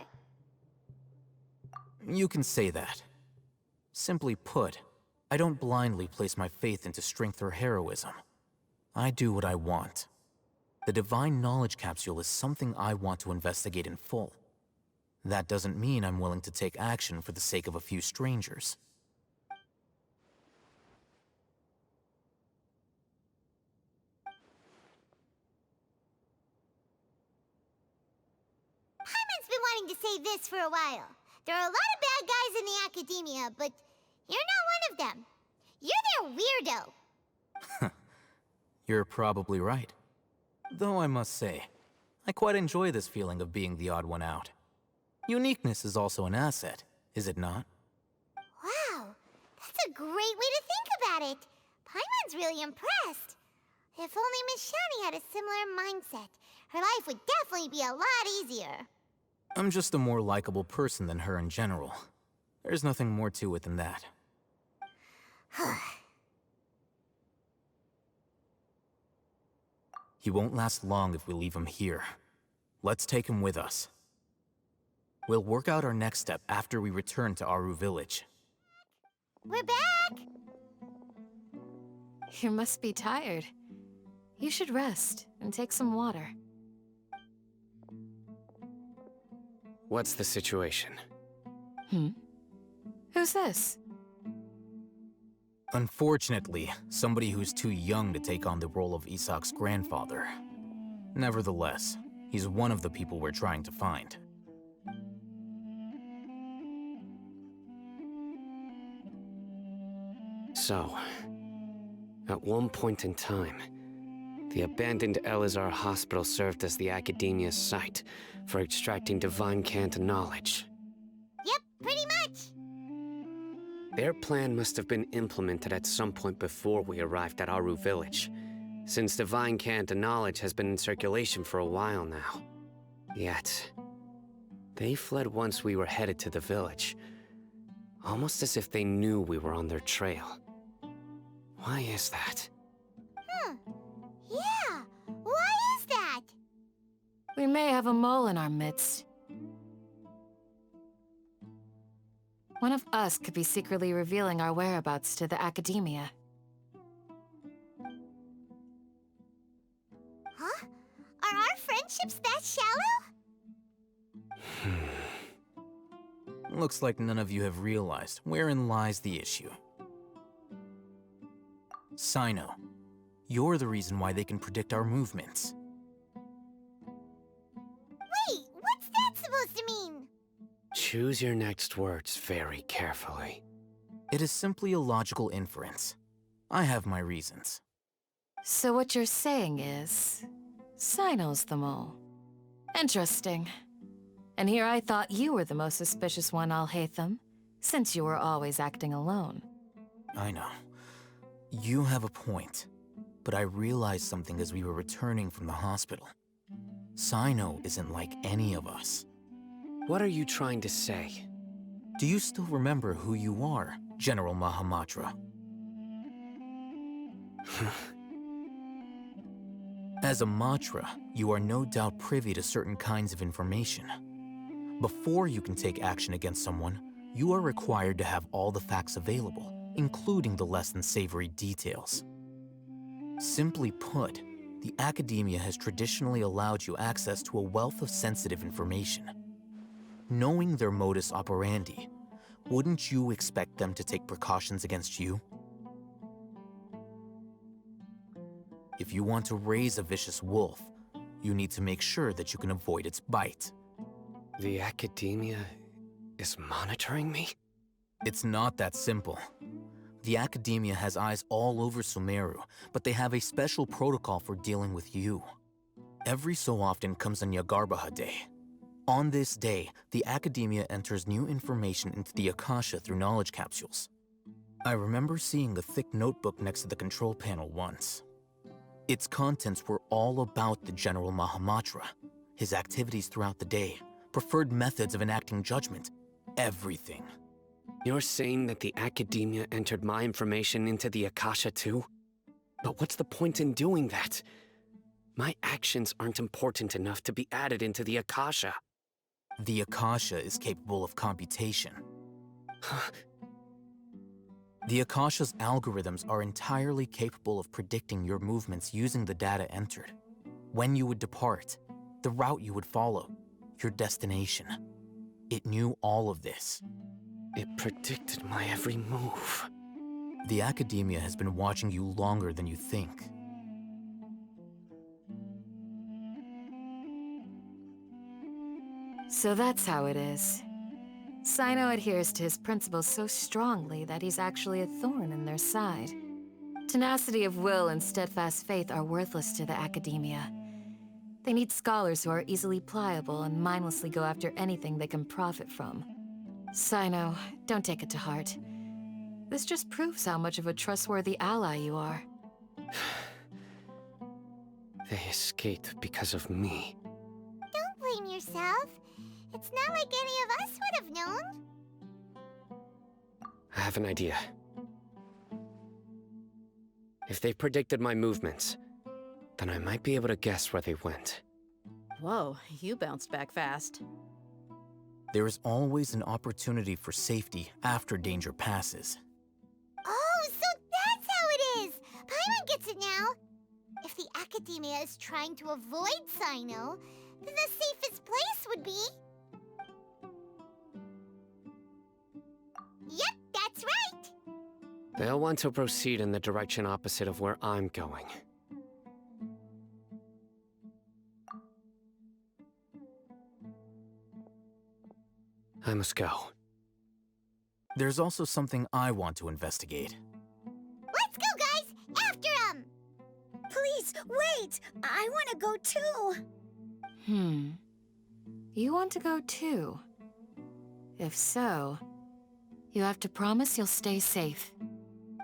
You can say that. Simply put, I don't blindly place my faith into strength or heroism. I do what I want. The divine knowledge capsule is something I want to investigate in full. That doesn't mean I'm willing to take action for the sake of a few strangers. Paimon's been wanting to say this for a while. There are a lot of bad guys in the academia, but you're not one of them. You're their weirdo. You're probably right. Though I must say, I quite enjoy this feeling of being the odd one out. Uniqueness is also an asset, is it not? Wow, that's a great way to think about it. Paimon's really impressed. If only Miss Shani had a similar mindset, her life would definitely be a lot easier. I'm just a more likable person than her in general. There's nothing more to it than that. He won't last long if we leave him here. Let's take him with us. We'll work out our next step after we return to Aru Village. We're back! You must be tired. You should rest and take some water. What's the situation? Who's this? Unfortunately, somebody who's too young to take on the role of Isak's grandfather. Nevertheless, he's one of the people we're trying to find. So, at one point in time, the abandoned Elazar Hospital served as the Academia's site for extracting divine cant knowledge. Yep, pretty much. Their plan must have been implemented at some point before we arrived at Aru Village, since divine cant knowledge has been in circulation for a while now. Yet, they fled once we were headed to the village, almost as if they knew we were on their trail. Why is that? Yeah, why is that? We may have a mole in our midst. One of us could be secretly revealing our whereabouts to the Academia. Huh? Are our friendships that shallow? Looks like none of you have realized wherein lies the issue. Sino, you're the reason why they can predict our movements. Wait, what's that supposed to mean? Choose your next words very carefully. It is simply a logical inference. I have my reasons. So what you're saying is, Sino's the mole. Interesting. And here I thought you were the most suspicious one, Alhaitham, since you were always acting alone. I know. You have a point. But I realized something as we were returning from the hospital. Sino isn't like any of us. What are you trying to say? Do you still remember who you are, General Mahamatra? As a Matra, you are no doubt privy to certain kinds of information. Before you can take action against someone, you are required to have all the facts available, including the less than savory details. Simply put, the academia has traditionally allowed you access to a wealth of sensitive information. Knowing their modus operandi, wouldn't you expect them to take precautions against you? If you want to raise a vicious wolf, you need to make sure that you can avoid its bite. The academia is monitoring me? It's not that simple. The academia has eyes all over Sumeru, but they have a special protocol for dealing with you. Every so often comes a Nyagarbaha Day. On this day, the academia enters new information into the Akasha through knowledge capsules. I remember seeing a thick notebook next to the control panel once. Its contents were all about the General Mahamatra, his activities throughout the day, preferred methods of enacting judgment, everything. You're saying that the academia entered my information into the Akasha too? But what's the point in doing that? My actions aren't important enough to be added into the Akasha. The Akasha is capable of computation. The Akasha's algorithms are entirely capable of predicting your movements using the data entered. When you would depart, the route you would follow, your destination. It knew all of this. It predicted my every move. The academia has been watching you longer than you think. So that's how it is. Sino adheres to his principles so strongly that he's actually a thorn in their side. Tenacity of will and steadfast faith are worthless to the academia. They need scholars who are easily pliable and mindlessly go after anything they can profit from. Sino, don't take it to heart. This just proves how much of a trustworthy ally you are. They escaped because of me. Don't blame yourself. It's not like any of us would have known. I have an idea. If they predicted my movements, then I might be able to guess where they went. Whoa, you bounced back fast. There is always an opportunity for safety after danger passes. Oh, so that's how it is! Paimon gets it now! If the academia is trying to avoid Sino, then the safest place would be... Yep, that's right! They'll want to proceed in the direction opposite of where I'm going. I must go. There's also something I want to investigate. Let's go, guys! After him! Please, wait! I want to go too! You want to go too? If so, you have to promise you'll stay safe.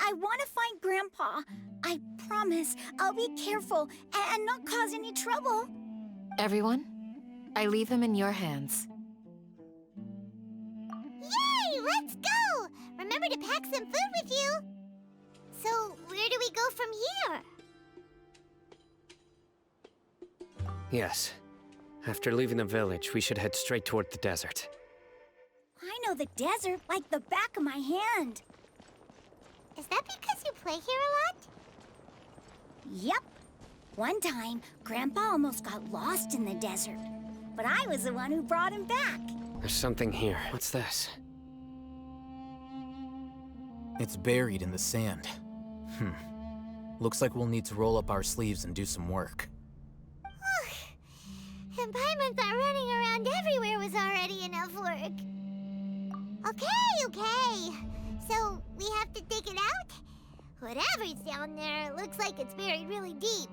I want to find Grandpa. I promise I'll be careful and not cause any trouble. Everyone, I leave him in your hands. Yay! Let's go! Remember to pack some food with you. So, where do we go from here? Yes. After leaving the village, we should head straight toward the desert. I know the desert like the back of my hand. Is that because you play here a lot? Yep. One time, Grandpa almost got lost in the desert. But I was the one who brought him back. There's something here. What's this? It's buried in the sand. Looks like we'll need to roll up our sleeves and do some work. And Paimon thought running around everywhere was already enough work. Okay. So, we have to dig it out? Whatever's down there looks like it's buried really deep.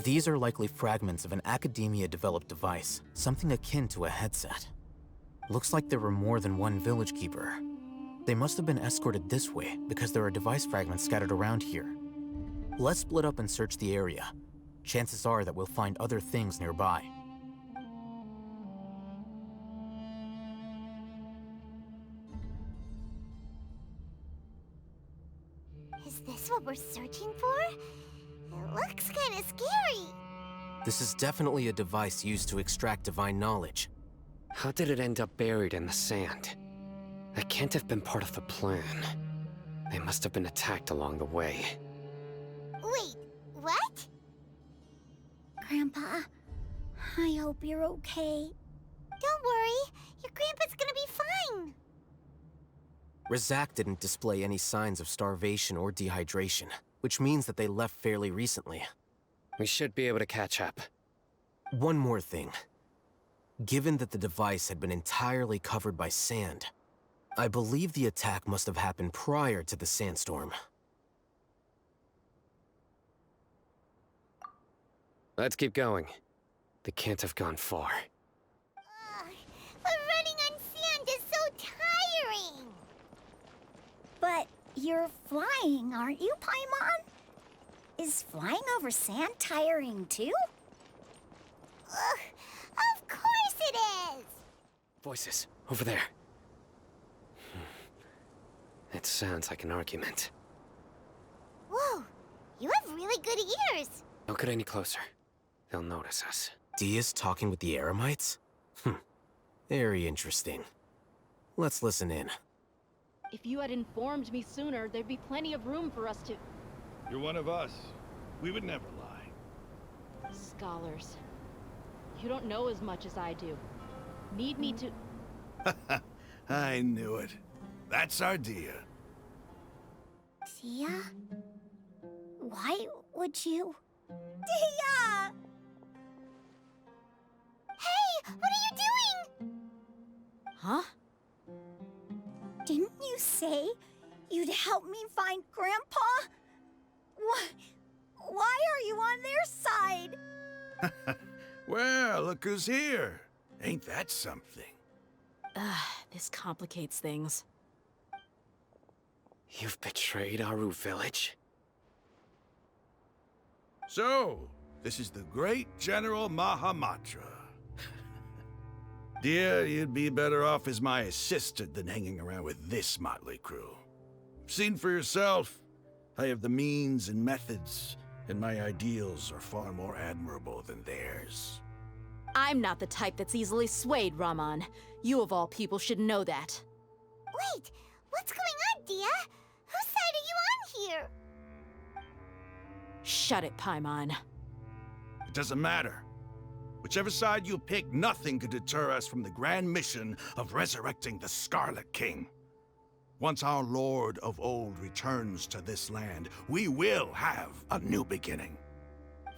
These are likely fragments of an Academia-developed device, something akin to a headset. Looks like there were more than one village keeper. They must have been escorted this way because there are device fragments scattered around here. Let's split up and search the area. Chances are that we'll find other things nearby. Is this what we're searching for? It looks kinda scary. This is definitely a device used to extract divine knowledge. How did it end up buried in the sand? That can't have been part of the plan. They must have been attacked along the way. Wait, what? Grandpa, I hope you're okay. Don't worry, your grandpa's gonna be fine. Razak didn't display any signs of starvation or dehydration, which means that they left fairly recently. We should be able to catch up. One more thing. Given that the device had been entirely covered by sand, I believe the attack must have happened prior to the sandstorm. Let's keep going. They can't have gone far. But running on sand is so tiring. But you're flying, aren't you, Paimon? Is flying over sand tiring too? Ugh, of course it is! Voices, over there. It sounds like an argument. Whoa, you have really good ears. Don't get any closer. They'll notice us. Dia's talking with the Eremites? Very interesting. Let's listen in. If you had informed me sooner, there'd be plenty of room for us to... You're one of us. We would never lie. Scholars. You don't know as much as I do. Need me to... I knew it. That's our Dia. Dia? Why would you? Dia! Hey, what are you doing? Huh? Didn't you say you'd help me find Grandpa? Why are you on their side? Well, look who's here. Ain't that something? This complicates things. You've betrayed Aru village? So, this is the great General Mahamatra. Dear, you'd be better off as my assistant than hanging around with this motley crew. Seen for yourself, I have the means and methods, and my ideals are far more admirable than theirs. I'm not the type that's easily swayed, Raman. You of all people should know that. Wait, what's going on, Dia? Whose side are you on here? Shut it, Paimon. It doesn't matter. Whichever side you pick, nothing could deter us from the grand mission of resurrecting the Scarlet King. Once our Lord of Old returns to this land, we will have a new beginning.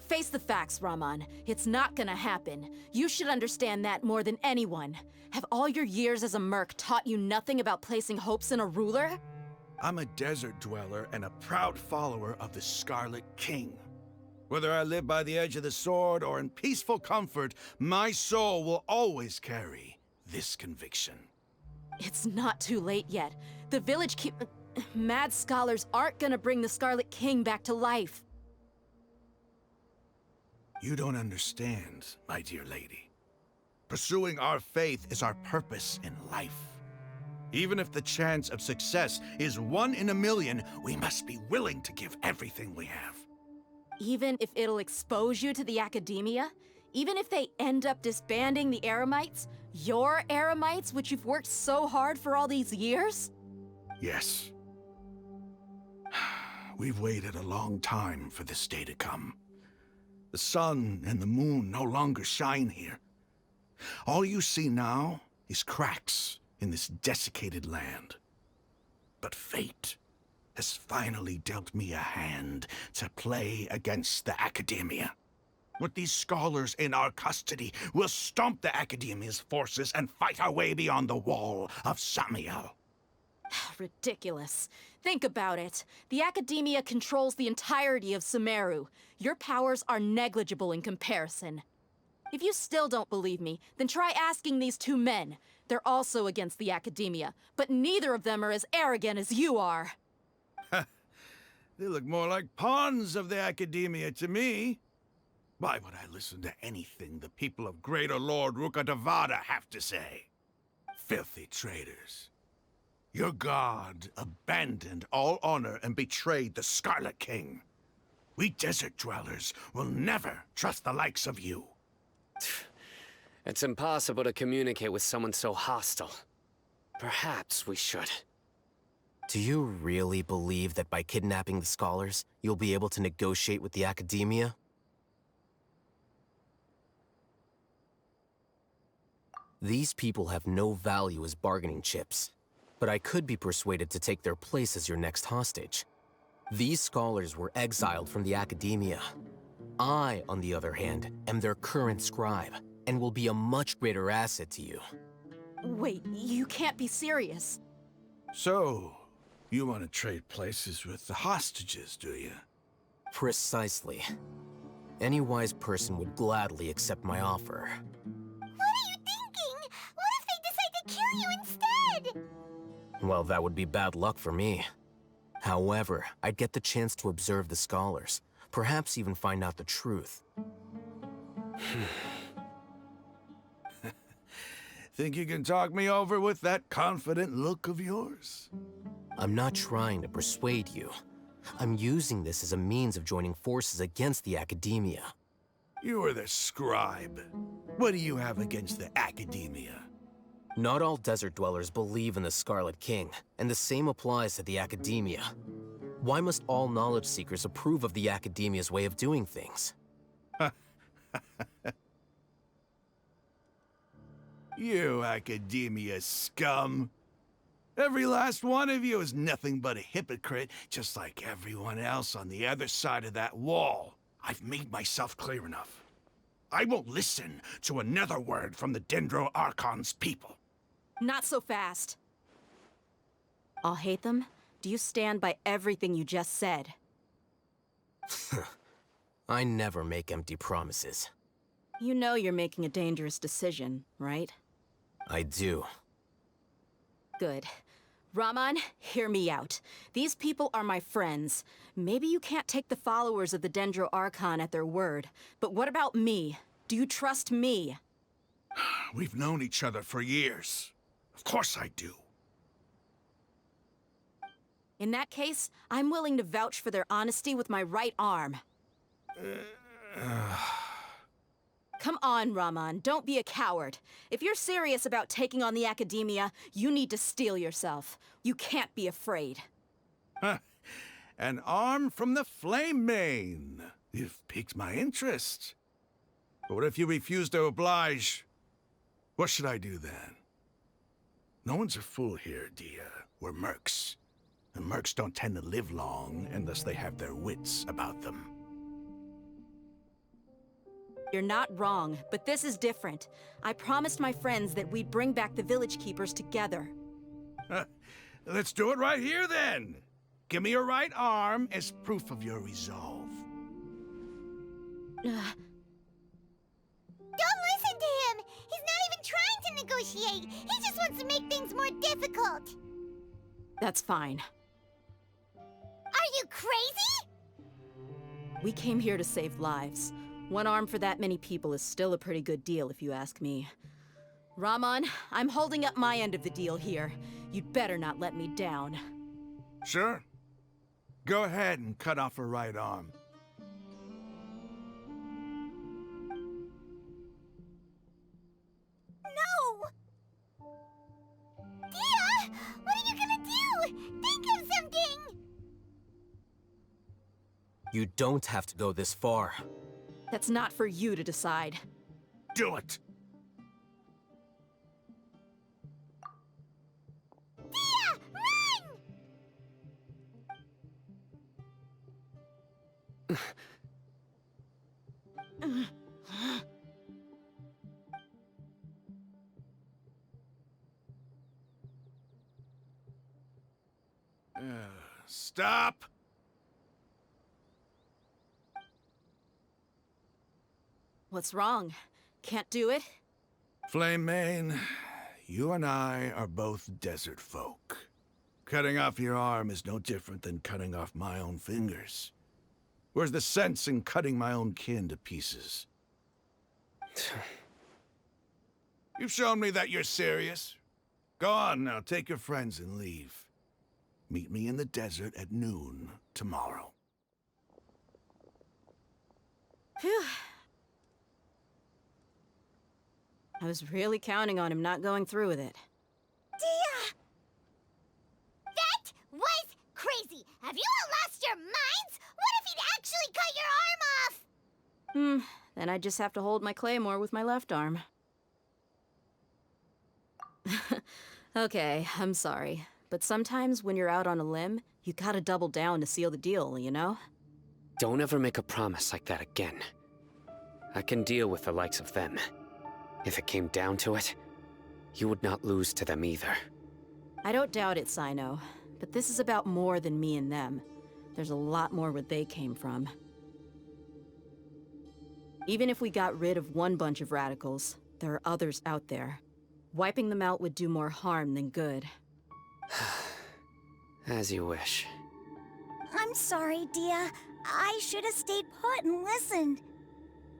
Face the facts, Raman. It's not gonna happen. You should understand that more than anyone. Have all your years as a merc taught you nothing about placing hopes in a ruler? I'm a desert dweller and a proud follower of the Scarlet King. Whether I live by the edge of the sword or in peaceful comfort, my soul will always carry this conviction. It's not too late yet. The village mad scholars aren't gonna bring the Scarlet King back to life. You don't understand, my dear lady. Pursuing our faith is our purpose in life. Even if the chance of success is 1 in a million, we must be willing to give everything we have. Even if it'll expose you to the Academia? Even if they end up disbanding the Eremites? Your Eremites, which you've worked so hard for all these years? Yes. We've waited a long time for this day to come. The sun and the moon no longer shine here. All you see now is cracks in this desiccated land. But fate has finally dealt me a hand to play against the Academia. With these scholars in our custody, we'll stomp the Academia's forces and fight our way beyond the wall of Samiel. Ridiculous. Think about it. The Academia controls the entirety of Sumeru. Your powers are negligible in comparison. If you still don't believe me, then try asking these two men. They're also against the Academia, but neither of them are as arrogant as you are. They look more like pawns of the Academia to me. Why would I listen to anything the people of Greater Lord Rukkhadevada have to say? Filthy traitors. Your god abandoned all honor and betrayed the Scarlet King. We desert dwellers will never trust the likes of you. It's impossible to communicate with someone so hostile. Perhaps we should. Do you really believe that by kidnapping the scholars, you'll be able to negotiate with the Academia? These people have no value as bargaining chips, but I could be persuaded to take their place as your next hostage. These scholars were exiled from the Academia. I, on the other hand, am their current scribe, and will be a much greater asset to you. Wait, you can't be serious. So, you want to trade places with the hostages, do you? Precisely. Any wise person would gladly accept my offer. What are you thinking? What if they decide to kill you instead? Well, that would be bad luck for me. However, I'd get the chance to observe the scholars, perhaps even find out the truth. Think you can talk me over with that confident look of yours? I'm not trying to persuade you. I'm using this as a means of joining forces against the Academia. You are the scribe. What do you have against the Academia? Not all desert dwellers believe in the Scarlet King, and the same applies to the Academia. Why must all knowledge seekers approve of the Academia's way of doing things? You Academia scum. Every last one of you is nothing but a hypocrite, just like everyone else on the other side of that wall. I've made myself clear enough. I won't listen to another word from the Dendro Archon's people. Not so fast. I'll hate them. Do you stand by everything you just said? I never make empty promises. You know you're making a dangerous decision, right? I do. Good. Raman, hear me out. These people are my friends. Maybe you can't take the followers of the Dendro Archon at their word, but what about me? Do you trust me? We've known each other for years. Of course I do. In that case, I'm willing to vouch for their honesty with my right arm. Come on, Raman, don't be a coward. If you're serious about taking on the Academia, you need to steel yourself. You can't be afraid. An arm from the Flame Mane. You've piqued my interest. But what if you refuse to oblige? What should I do then? No one's a fool here, Dia. We're mercs. And mercs don't tend to live long unless they have their wits about them. You're not wrong, but this is different. I promised my friends that we'd bring back the village keepers together. Let's do it right here, then. Give me your right arm as proof of your resolve. Don't listen to him! He's not even trying to negotiate! He just wants to make things more difficult! That's fine. Are you crazy? We came here to save lives. One arm for that many people is still a pretty good deal, if you ask me. Raman, I'm holding up my end of the deal here. You'd better not let me down. Sure. Go ahead and cut off her right arm. No! Dia! What are you gonna do? Think of something! You don't have to go this far. That's not for you to decide. Do it! Dia! Run! Stop! What's wrong? Can't do it? Flame Mane, you and I are both desert folk. Cutting off your arm is no different than cutting off my own fingers. Where's the sense in cutting my own kin to pieces? You've shown me that you're serious. Go on now, take your friends and leave. Meet me in the desert at noon tomorrow. Phew. I was really counting on him not going through with it. Dia! That was crazy! Have you all lost your minds? What if he'd actually cut your arm off? Then I just have to hold my claymore with my left arm. Okay, I'm sorry. But sometimes when you're out on a limb, you gotta double down to seal the deal, you know? Don't ever make a promise like that again. I can deal with the likes of them. If it came down to it, you would not lose to them either. I don't doubt it, Sino. But this is about more than me and them. There's a lot more where they came from. Even if we got rid of one bunch of radicals, there are others out there. Wiping them out would do more harm than good. As you wish. I'm sorry, Dia. I should have stayed put and listened.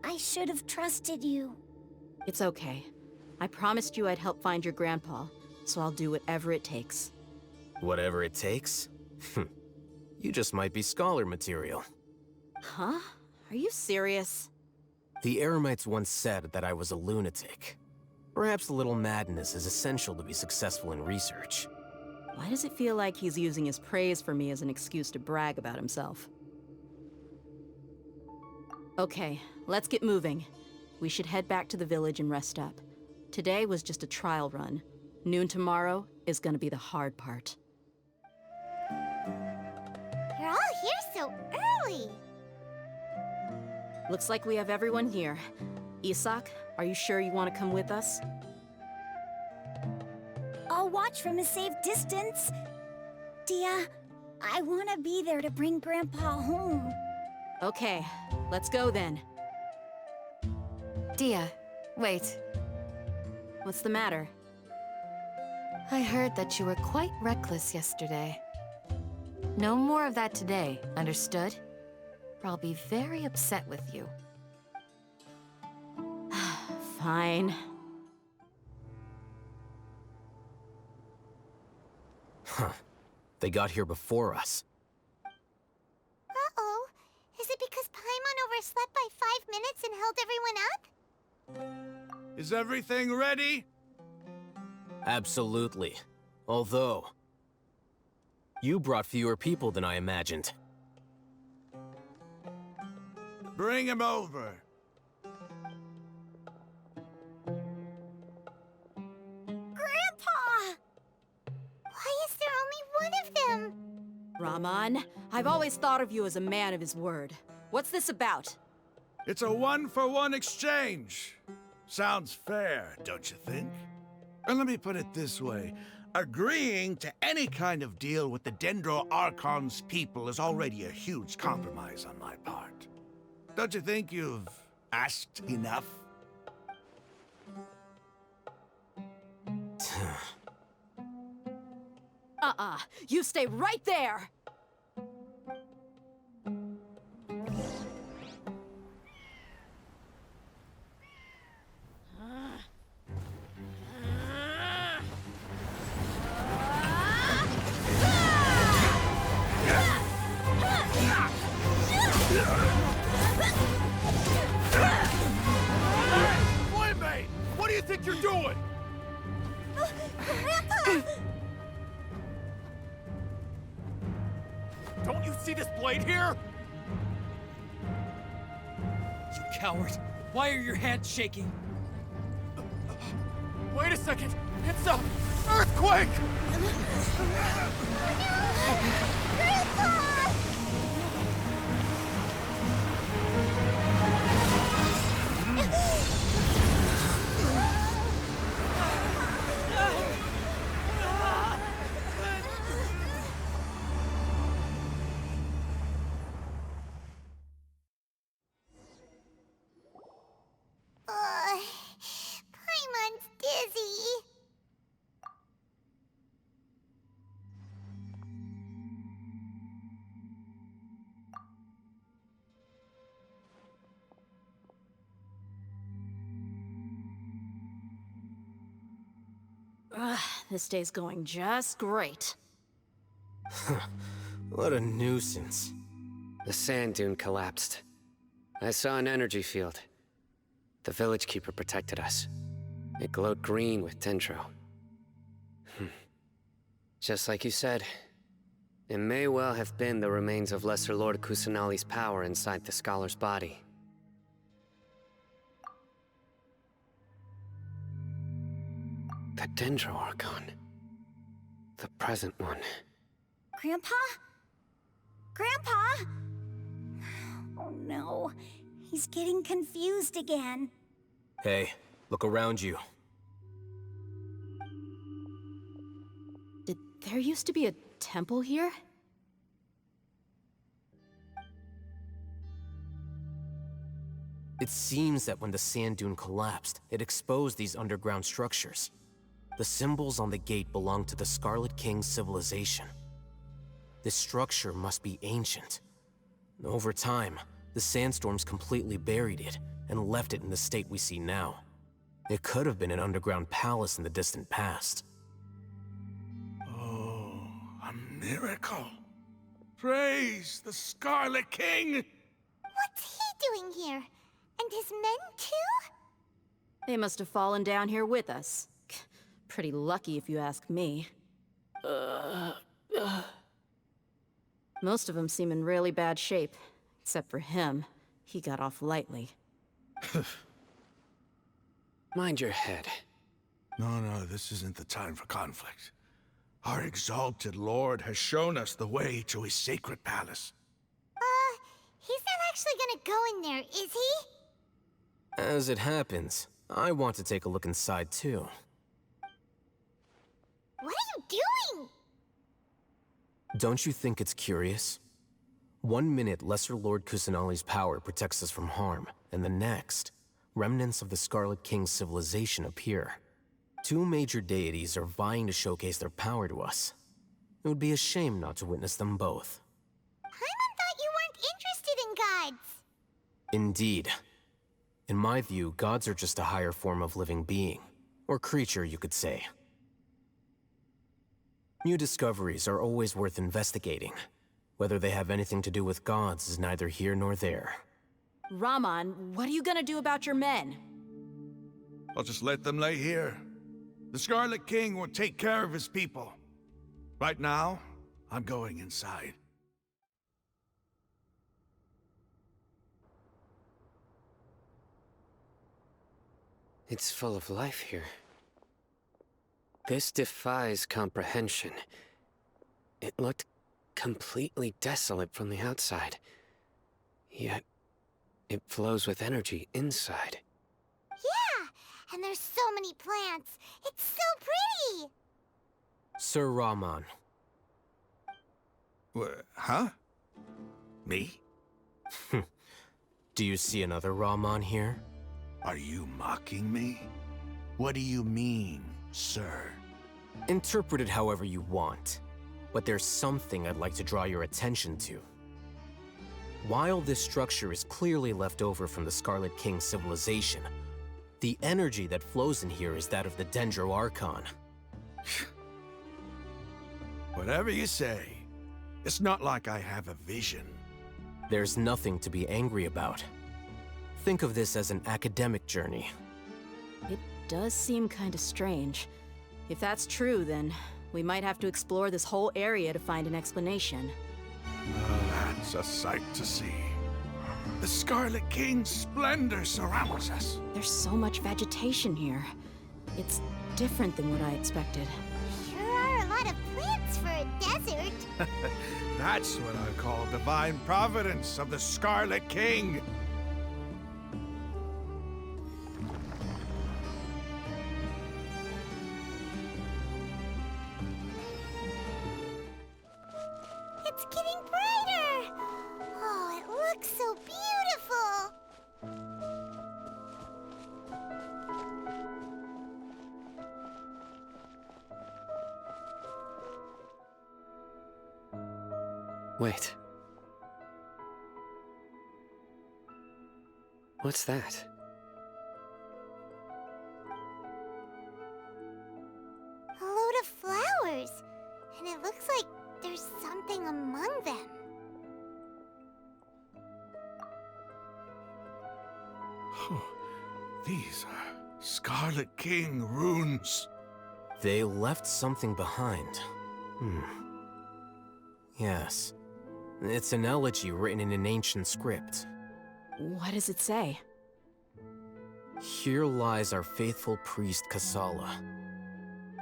I should have trusted you. It's okay. I promised you I'd help find your grandpa, so I'll do whatever it takes. Whatever it takes? You just might be scholar material. Huh? Are you serious? The Eremites once said that I was a lunatic. Perhaps a little madness is essential to be successful in research. Why does it feel like he's using his praise for me as an excuse to brag about himself? Okay, let's get moving. We should head back to the village and rest up. Today was just a trial run. Noon tomorrow is gonna be the hard part. You're all here so early. Looks like we have everyone here. Isak, are you sure you want to come with us? I'll watch from a safe distance. Dia, I want to be there to bring Grandpa home. Okay, let's go then. Dia, wait. What's the matter? I heard that you were quite reckless yesterday. No more of that today, understood? Or I'll be very upset with you. Fine. Huh. They got here before us. Uh-oh. Is it because Paimon overslept by 5 minutes and held everyone up? Is everything ready? Absolutely. Although, you brought fewer people than I imagined. Bring him over. Grandpa! Why is there only one of them? Raman, I've always thought of you as a man of his word. What's this about? It's a one-for-one exchange. Sounds fair, don't you think? And let me put it this way. Agreeing to any kind of deal with the Dendro Archon's people is already a huge compromise on my part. Don't you think you've asked enough? You stay right there! Flame! What do you think you're doing? Grandpa! Don't you see this blade here? You coward! Why are your hands shaking? Wait a second! It's a earthquake! Grandpa! Ugh, this day's going just great. What a nuisance. The sand dune collapsed. I saw an energy field. The village keeper protected us. It glowed green with dendro. Just like you said, it may well have been the remains of Lesser Lord Kusanali's power inside the scholar's body. The Dendro Archon. The present one. Grandpa? Grandpa? Oh no, he's getting confused again. Hey, look around you. Did there used to be a temple here? It seems that when the sand dune collapsed, it exposed these underground structures. The symbols on the gate belong to the Scarlet King's civilization. This structure must be ancient. Over time, the sandstorms completely buried it and left it in the state we see now. It could have been an underground palace in the distant past. Oh, a miracle. Praise the Scarlet King! What's he doing here? And his men too? They must have fallen down here with us. Pretty lucky if you ask me. Most of them seem in really bad shape. Except for him. He got off lightly. Mind your head. No, this isn't the time for conflict. Our exalted lord has shown us the way to his sacred palace. He's not actually gonna go in there, is he? As it happens, I want to take a look inside too. What are you doing? Don't you think it's curious? 1 minute, Lesser Lord Kusanali's power protects us from harm, and the next, remnants of the Scarlet King's civilization appear. Two major deities are vying to showcase their power to us. It would be a shame not to witness them both. Paimon thought you weren't interested in gods. Indeed. In my view, gods are just a higher form of living being, or creature, you could say. New discoveries are always worth investigating. Whether they have anything to do with gods is neither here nor there. Raman, what are you gonna do about your men? I'll just let them lay here. The Scarlet King will take care of his people. Right now, I'm going inside. It's full of life here. This defies comprehension. It looked completely desolate from the outside. Yet, it flows with energy inside. Yeah, and there's so many plants. It's so pretty! Sir Raman. Huh? Me? Do you see another Raman here? Are you mocking me? What do you mean, sir? Interpret it however you want. But there's something I'd like to draw your attention to. While this structure is clearly left over from the Scarlet King civilization, the energy that flows in here is that of the Dendro Archon. Whatever you say. It's not like I have a vision. There's nothing to be angry about. Think of this as an academic journey. It does seem kinda strange. If that's true, then we might have to explore this whole area to find an explanation. That's a sight to see. The Scarlet King's splendor surrounds us. There's so much vegetation here. It's different than what I expected. Sure are a lot of plants for a desert. That's what I call divine providence of the Scarlet King. It's getting brighter! Oh, it looks so beautiful! Wait. What's that? It looks like there's something among them. These are Scarlet King runes. They left something behind. Yes. It's an elegy written in an ancient script. What does it say? Here lies our faithful priest Kasala.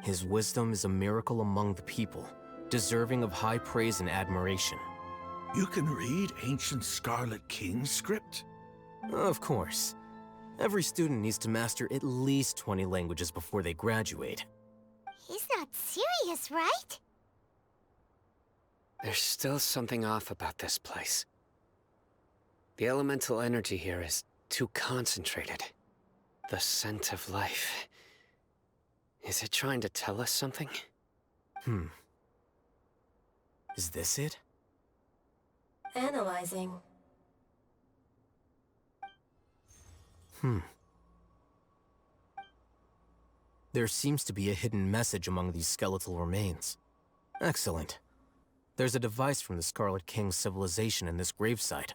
His wisdom is a miracle among the people, deserving of high praise and admiration. You can read ancient Scarlet King script? Of course. Every student needs to master at least 20 languages before they graduate. He's not serious, right? There's still something off about this place. The elemental energy here is too concentrated. The scent of life. Is it trying to tell us something? Is this it? Analyzing. There seems to be a hidden message among these skeletal remains. Excellent. There's a device from the Scarlet King's civilization in this gravesite.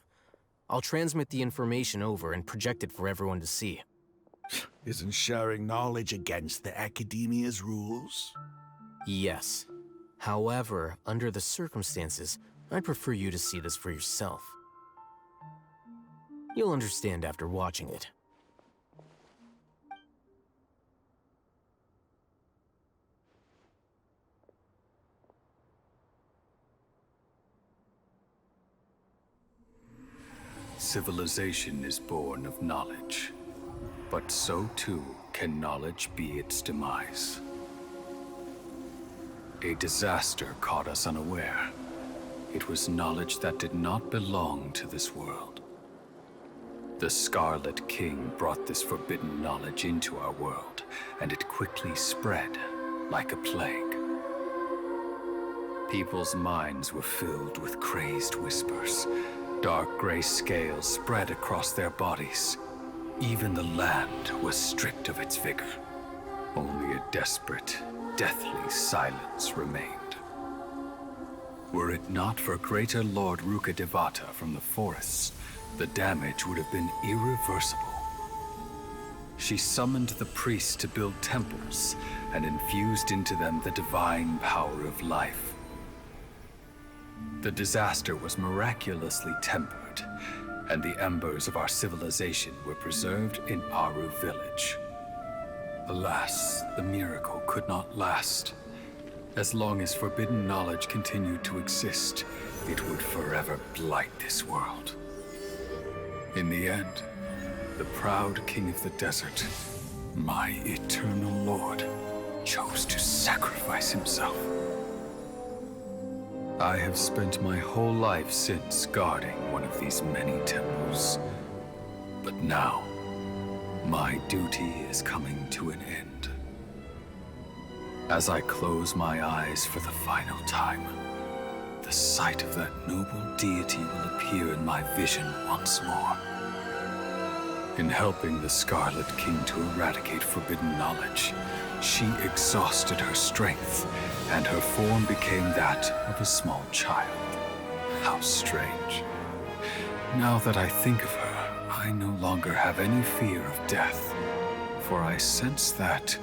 I'll transmit the information over and project it for everyone to see. Isn't sharing knowledge against the Academia's rules? Yes. However, under the circumstances, I'd prefer you to see this for yourself. You'll understand after watching it. Civilization is born of knowledge, but so too can knowledge be its demise. A disaster caught us unaware. It was knowledge that did not belong to this world. The Scarlet King brought this forbidden knowledge into our world, and it quickly spread like a plague. People's minds were filled with crazed whispers. Dark gray scales spread across their bodies. Even the land was stripped of its vigor. Only a desperate, deathly silence remained. Were it not for greater Lord Rukkhadevata from the forests, the damage would have been irreversible. She summoned the priests to build temples and infused into them the divine power of life. The disaster was miraculously tempered, and the embers of our civilization were preserved in Aru village. Alas, the miracle could not last. As long as forbidden knowledge continued to exist, it would forever blight this world. In the end, the proud king of the desert, my eternal lord, chose to sacrifice himself. I have spent my whole life since guarding one of these many temples. But now, my duty is coming to an end. As I close my eyes for the final time, the sight of that noble deity will appear in my vision once more. In helping the Scarlet King to eradicate forbidden knowledge, she exhausted her strength, and her form became that of a small child. How strange. Now that I think of her, I no longer have any fear of death, for I sense that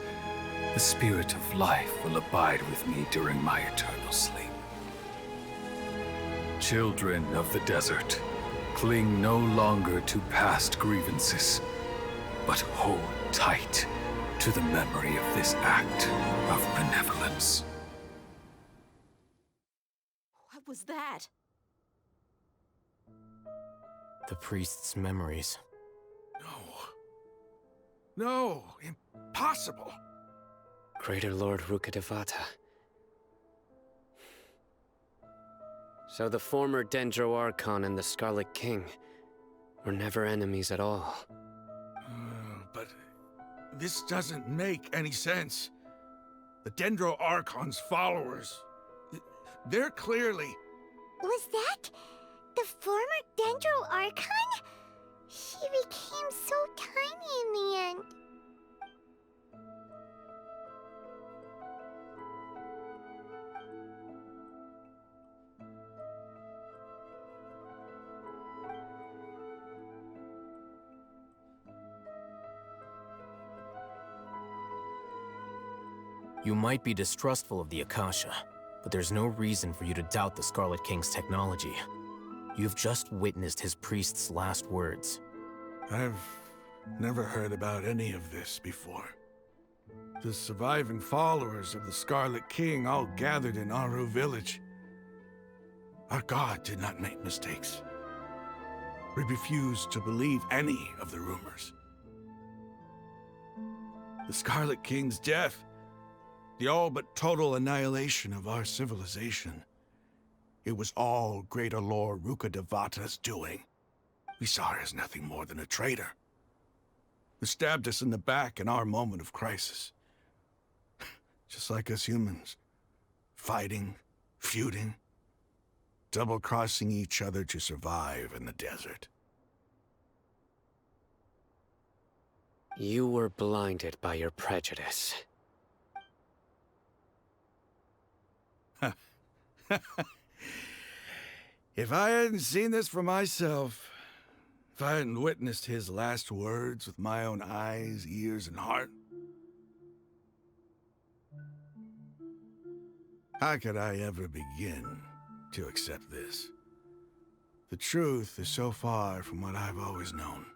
the spirit of life will abide with me during my eternal sleep. Children of the desert, cling no longer to past grievances, but hold tight to the memory of this act of benevolence. What was that? The priest's memories. No, impossible. Greater Lord Rukkhadevata. So the former Dendro Archon and the Scarlet King were never enemies at all. But this doesn't make any sense. The Dendro Archon's followers, they're clearly... Was that the former Dendro Archon? He became so tiny in the end. You might be distrustful of the Akasha, but there's no reason for you to doubt the Scarlet King's technology. You've just witnessed his priest's last words. I've never heard about any of this before. The surviving followers of the Scarlet King all gathered in Aru village. Our god did not make mistakes. We refused to believe any of the rumors. The Scarlet King's death, the all but total annihilation of our civilization, it was all Greater Lord Rukkhadevata's doing. We saw her as nothing more than a traitor, who stabbed us in the back in our moment of crisis. Just like us humans, fighting, feuding, double-crossing each other to survive in the desert. You were blinded by your prejudice. If I hadn't seen this for myself, if I hadn't witnessed his last words with my own eyes, ears, and heart, how could I ever begin to accept this? The truth is so far from what I've always known.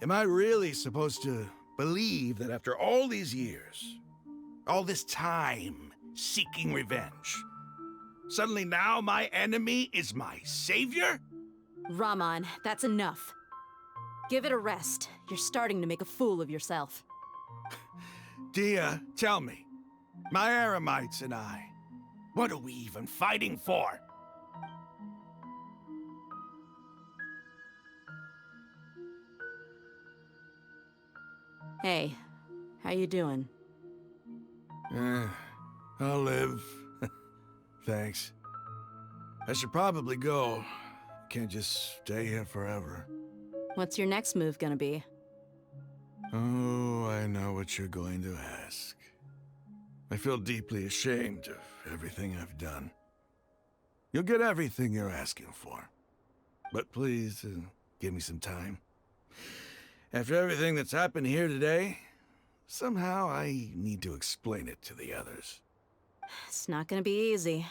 Am I really supposed to believe that after all these years, all this time seeking revenge, suddenly now my enemy is my savior? Raman, that's enough. Give it a rest. You're starting to make a fool of yourself. Dia, tell me, my Eremites and I, what are we even fighting for? Hey, how you doing? I'll live. Thanks. I should probably go. Can't just stay here forever. What's your next move gonna be? Oh, I know what you're going to ask. I feel deeply ashamed of everything I've done. You'll get everything you're asking for. But please, give me some time. After everything that's happened here today, somehow I need to explain it to the others. It's not gonna be easy.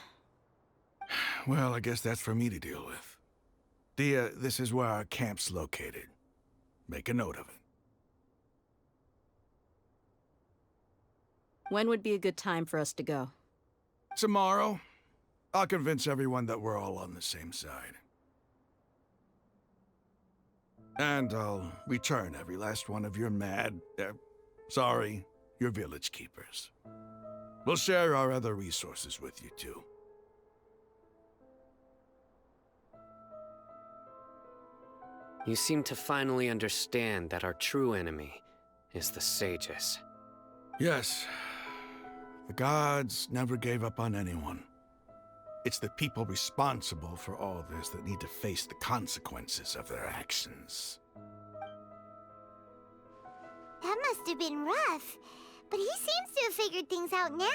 Well, I guess that's for me to deal with. Dia, this is where our camp's located. Make a note of it. When would be a good time for us to go? Tomorrow, I'll convince everyone that we're all on the same side. And I'll return every last one of your your village keepers. We'll share our other resources with you too. You seem to finally understand that our true enemy is the sages. Yes. The gods never gave up on anyone. It's the people responsible for all this that need to face the consequences of their actions. That must have been rough, but he seems to have figured things out now.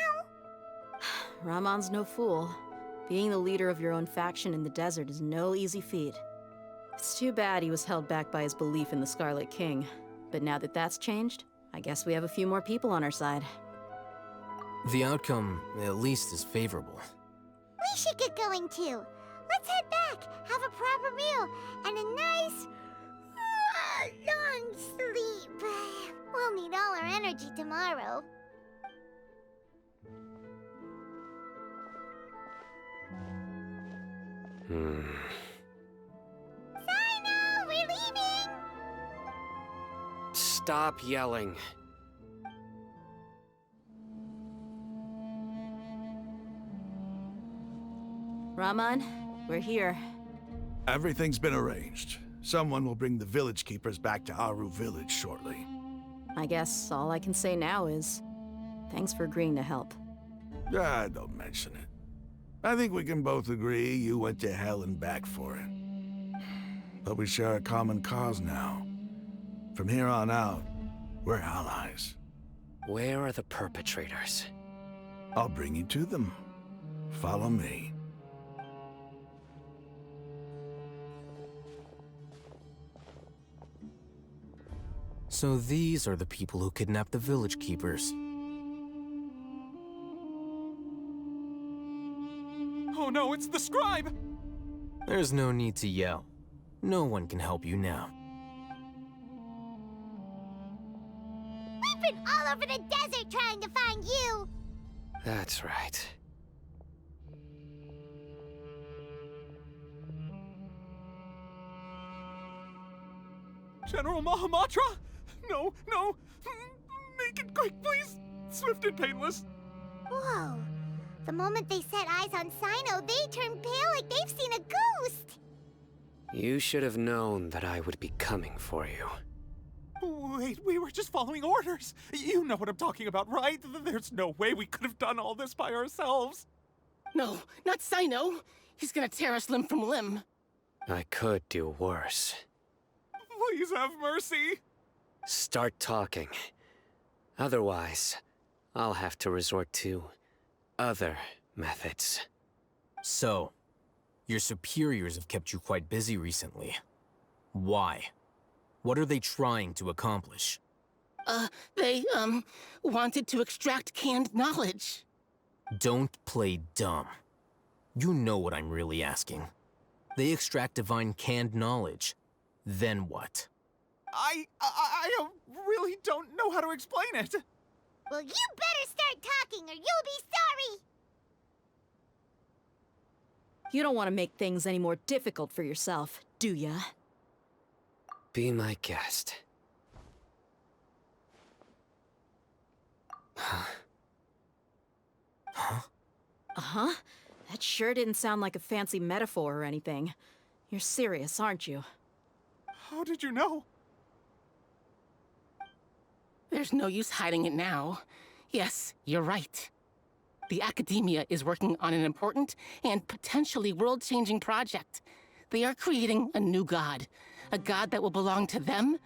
Raman's no fool. Being the leader of your own faction in the desert is no easy feat. It's too bad he was held back by his belief in the Scarlet King. But now that that's changed, I guess we have a few more people on our side. The outcome, at least, is favorable. We should get going too. Let's head back, have a proper meal, and a nice, long sleep. We'll need all our energy tomorrow. Sino, we're leaving! Stop yelling. Raman, we're here. Everything's been arranged. Someone will bring the village keepers back to Aru village shortly. I guess all I can say now is, thanks for agreeing to help. Don't mention it. I think we can both agree you went to hell and back for it. But we share a common cause now. From here on out, we're allies. Where are the perpetrators? I'll bring you to them. Follow me. So these are the people who kidnapped the village keepers. Oh no, it's the scribe! There's no need to yell. No one can help you now. We've been all over the desert trying to find you! That's right. General Mahamatra? No, no! Make it quick, please! Swift and painless! Whoa. The moment they set eyes on Sino, they turn pale like they've seen a ghost! You should have known that I would be coming for you. Wait, we were just following orders. You know what I'm talking about, right? There's no way we could have done all this by ourselves. No, not Sino. He's gonna tear us limb from limb. I could do worse. Please have mercy. Start talking. Otherwise, I'll have to resort to other methods. So, your superiors have kept you quite busy recently. Why? What are they trying to accomplish? They wanted to extract canned knowledge. Don't play dumb. You know what I'm really asking. They extract divine canned knowledge. Then what? I really don't know how to explain it. Well, you better start talking or you'll be sorry! You don't want to make things any more difficult for yourself, do ya? Be my guest. Huh? Huh? Uh-huh. That sure didn't sound like a fancy metaphor or anything. You're serious, aren't you? How did you know? There's no use hiding it now. Yes, you're right. The Academia is working on an important and potentially world-changing project. They are creating a new god. A god that will belong to them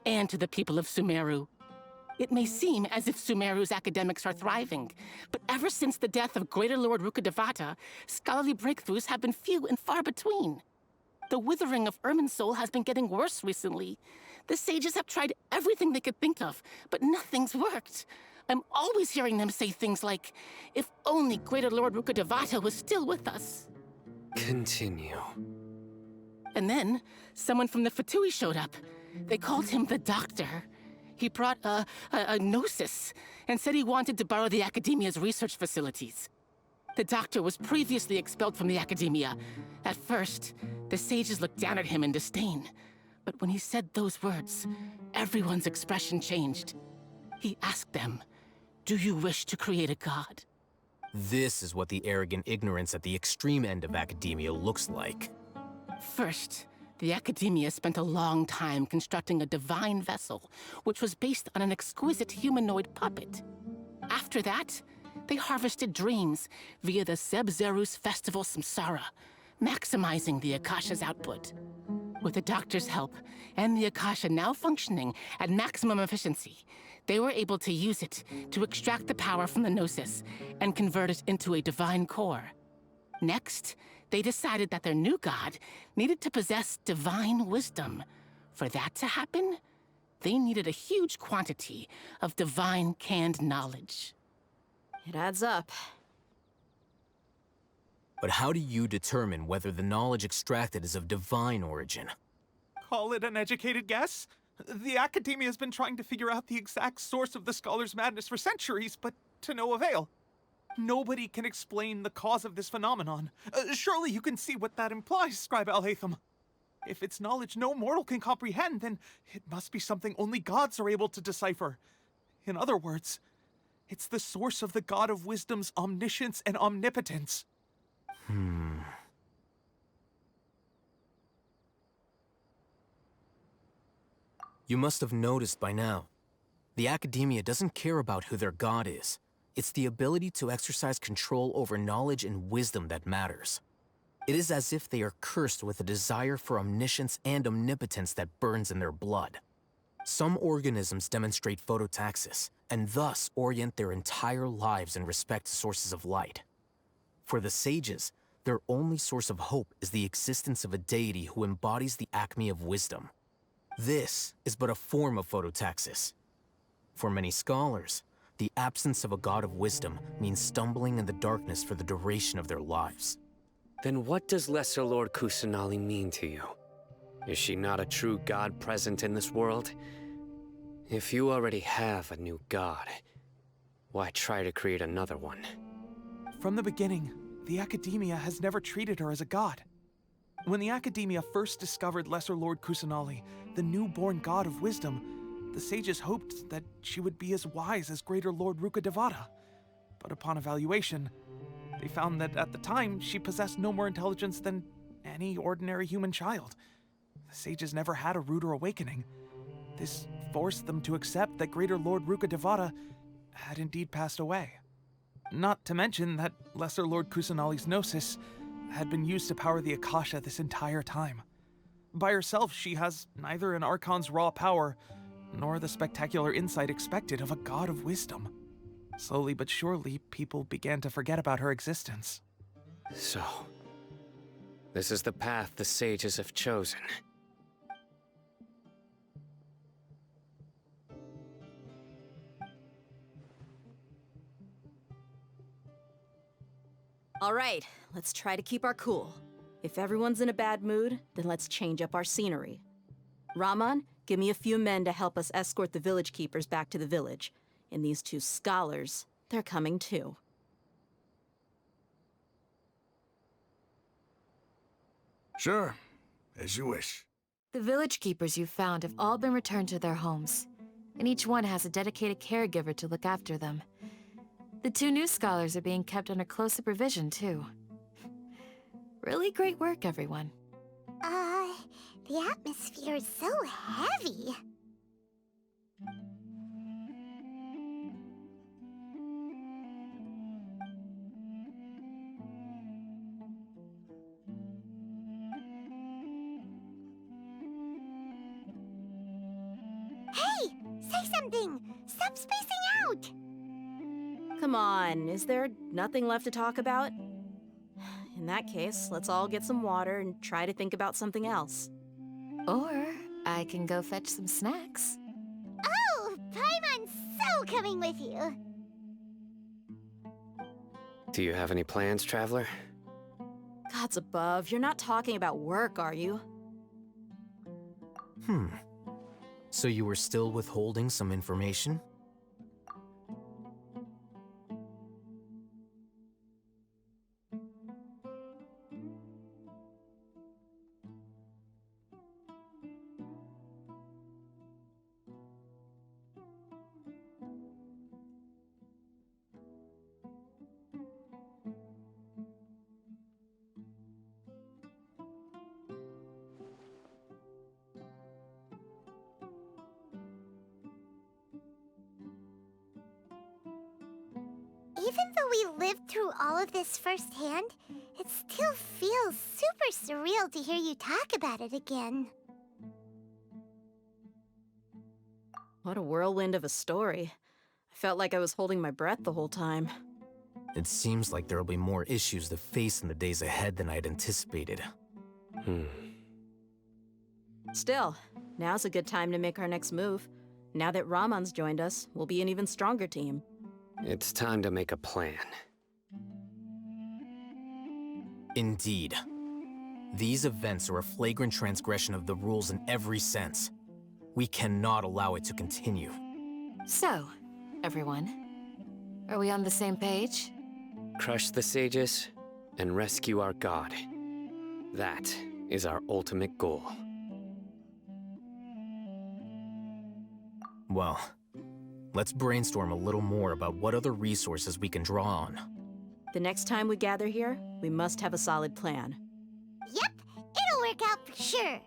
and to the people of Sumeru. It may seem as if Sumeru's academics are thriving, but ever since the death of Greater Lord Rukkhadevata, scholarly breakthroughs have been few and far between. The withering of Irminsul has been getting worse recently. The sages have tried everything they could think of, but nothing's worked. I'm always hearing them say things like, if only Greater Lord Rukkhadevata was still with us. Continue. And then, someone from the Fatui showed up. They called him the Doctor. He brought a gnosis and said he wanted to borrow the Academia's research facilities. The Doctor was previously expelled from the Academia. At first, the sages looked down at him in disdain. But when he said those words, everyone's expression changed. He asked them, "Do you wish to create a god?" This is what the arrogant ignorance at the extreme end of academia looks like. First, the Academia spent a long time constructing a divine vessel, which was based on an exquisite humanoid puppet. After that, they harvested dreams via the Zeb-Zerus Festival Samsara, maximizing the Akasha's output. With the Doctor's help, and the Akasha now functioning at maximum efficiency, they were able to use it to extract the power from the Gnosis and convert it into a divine core. Next, they decided that their new god needed to possess divine wisdom. For that to happen, they needed a huge quantity of divine canned knowledge. It adds up. But how do you determine whether the knowledge extracted is of divine origin? Call it an educated guess? The Academia has been trying to figure out the exact source of the Scholar's madness for centuries, but to no avail. Nobody can explain the cause of this phenomenon. Surely you can see what that implies, Scribe Alhaitham. If it's knowledge no mortal can comprehend, then it must be something only gods are able to decipher. In other words, it's the source of the God of Wisdom's omniscience and omnipotence. You must have noticed by now. The Academia doesn't care about who their god is. It's the ability to exercise control over knowledge and wisdom that matters. It is as if they are cursed with a desire for omniscience and omnipotence that burns in their blood. Some organisms demonstrate phototaxis, and thus orient their entire lives in respect to sources of light. For the sages, their only source of hope is the existence of a deity who embodies the acme of wisdom. This is but a form of phototaxis. For many scholars, the absence of a god of wisdom means stumbling in the darkness for the duration of their lives. Then what does Lesser Lord Kusanali mean to you? Is she not a true god present in this world? If you already have a new god, why try to create another one? From the beginning, the Academia has never treated her as a god. When the Academia first discovered Lesser Lord Kusanali, the newborn god of wisdom, the sages hoped that she would be as wise as Greater Lord Rukkhadevata. But upon evaluation, they found that at the time, she possessed no more intelligence than any ordinary human child. The sages never had a ruder awakening. This forced them to accept that Greater Lord Rukkhadevata had indeed passed away. Not to mention that Lesser Lord Kusanali's gnosis had been used to power the Akasha this entire time. By herself, she has neither an Archon's raw power, nor the spectacular insight expected of a god of wisdom. Slowly but surely, people began to forget about her existence. So, this is the path the sages have chosen. All right, let's try to keep our cool. If everyone's in a bad mood, then let's change up our scenery. Raman, give me a few men to help us escort the village keepers back to the village. And these two scholars, they're coming too. Sure, as you wish. The village keepers you found have all been returned to their homes, and each one has a dedicated caregiver to look after them. The two new scholars are being kept under close supervision, too. Really great work, everyone. The atmosphere is so heavy. Hey! Say something! Stop spacing out! Come on, is there nothing left to talk about? In that case, let's all get some water and try to think about something else. Or I can go fetch some snacks. Oh! Paimon's so coming with you! Do you have any plans, Traveler? Gods above, you're not talking about work, are you? So you were still withholding some information? Even though we lived through all of this firsthand, it still feels super surreal to hear you talk about it again. What a whirlwind of a story. I felt like I was holding my breath the whole time. It seems like there'll be more issues to face in the days ahead than I'd anticipated. Still, now's a good time to make our next move. Now that Raman's joined us, we'll be an even stronger team. It's time to make a plan. Indeed. These events are a flagrant transgression of the rules in every sense. We cannot allow it to continue. So, everyone, are we on the same page? Crush the sages and rescue our god. That is our ultimate goal. Well, let's brainstorm a little more about what other resources we can draw on. The next time we gather here, we must have a solid plan. Yep, it'll work out for sure.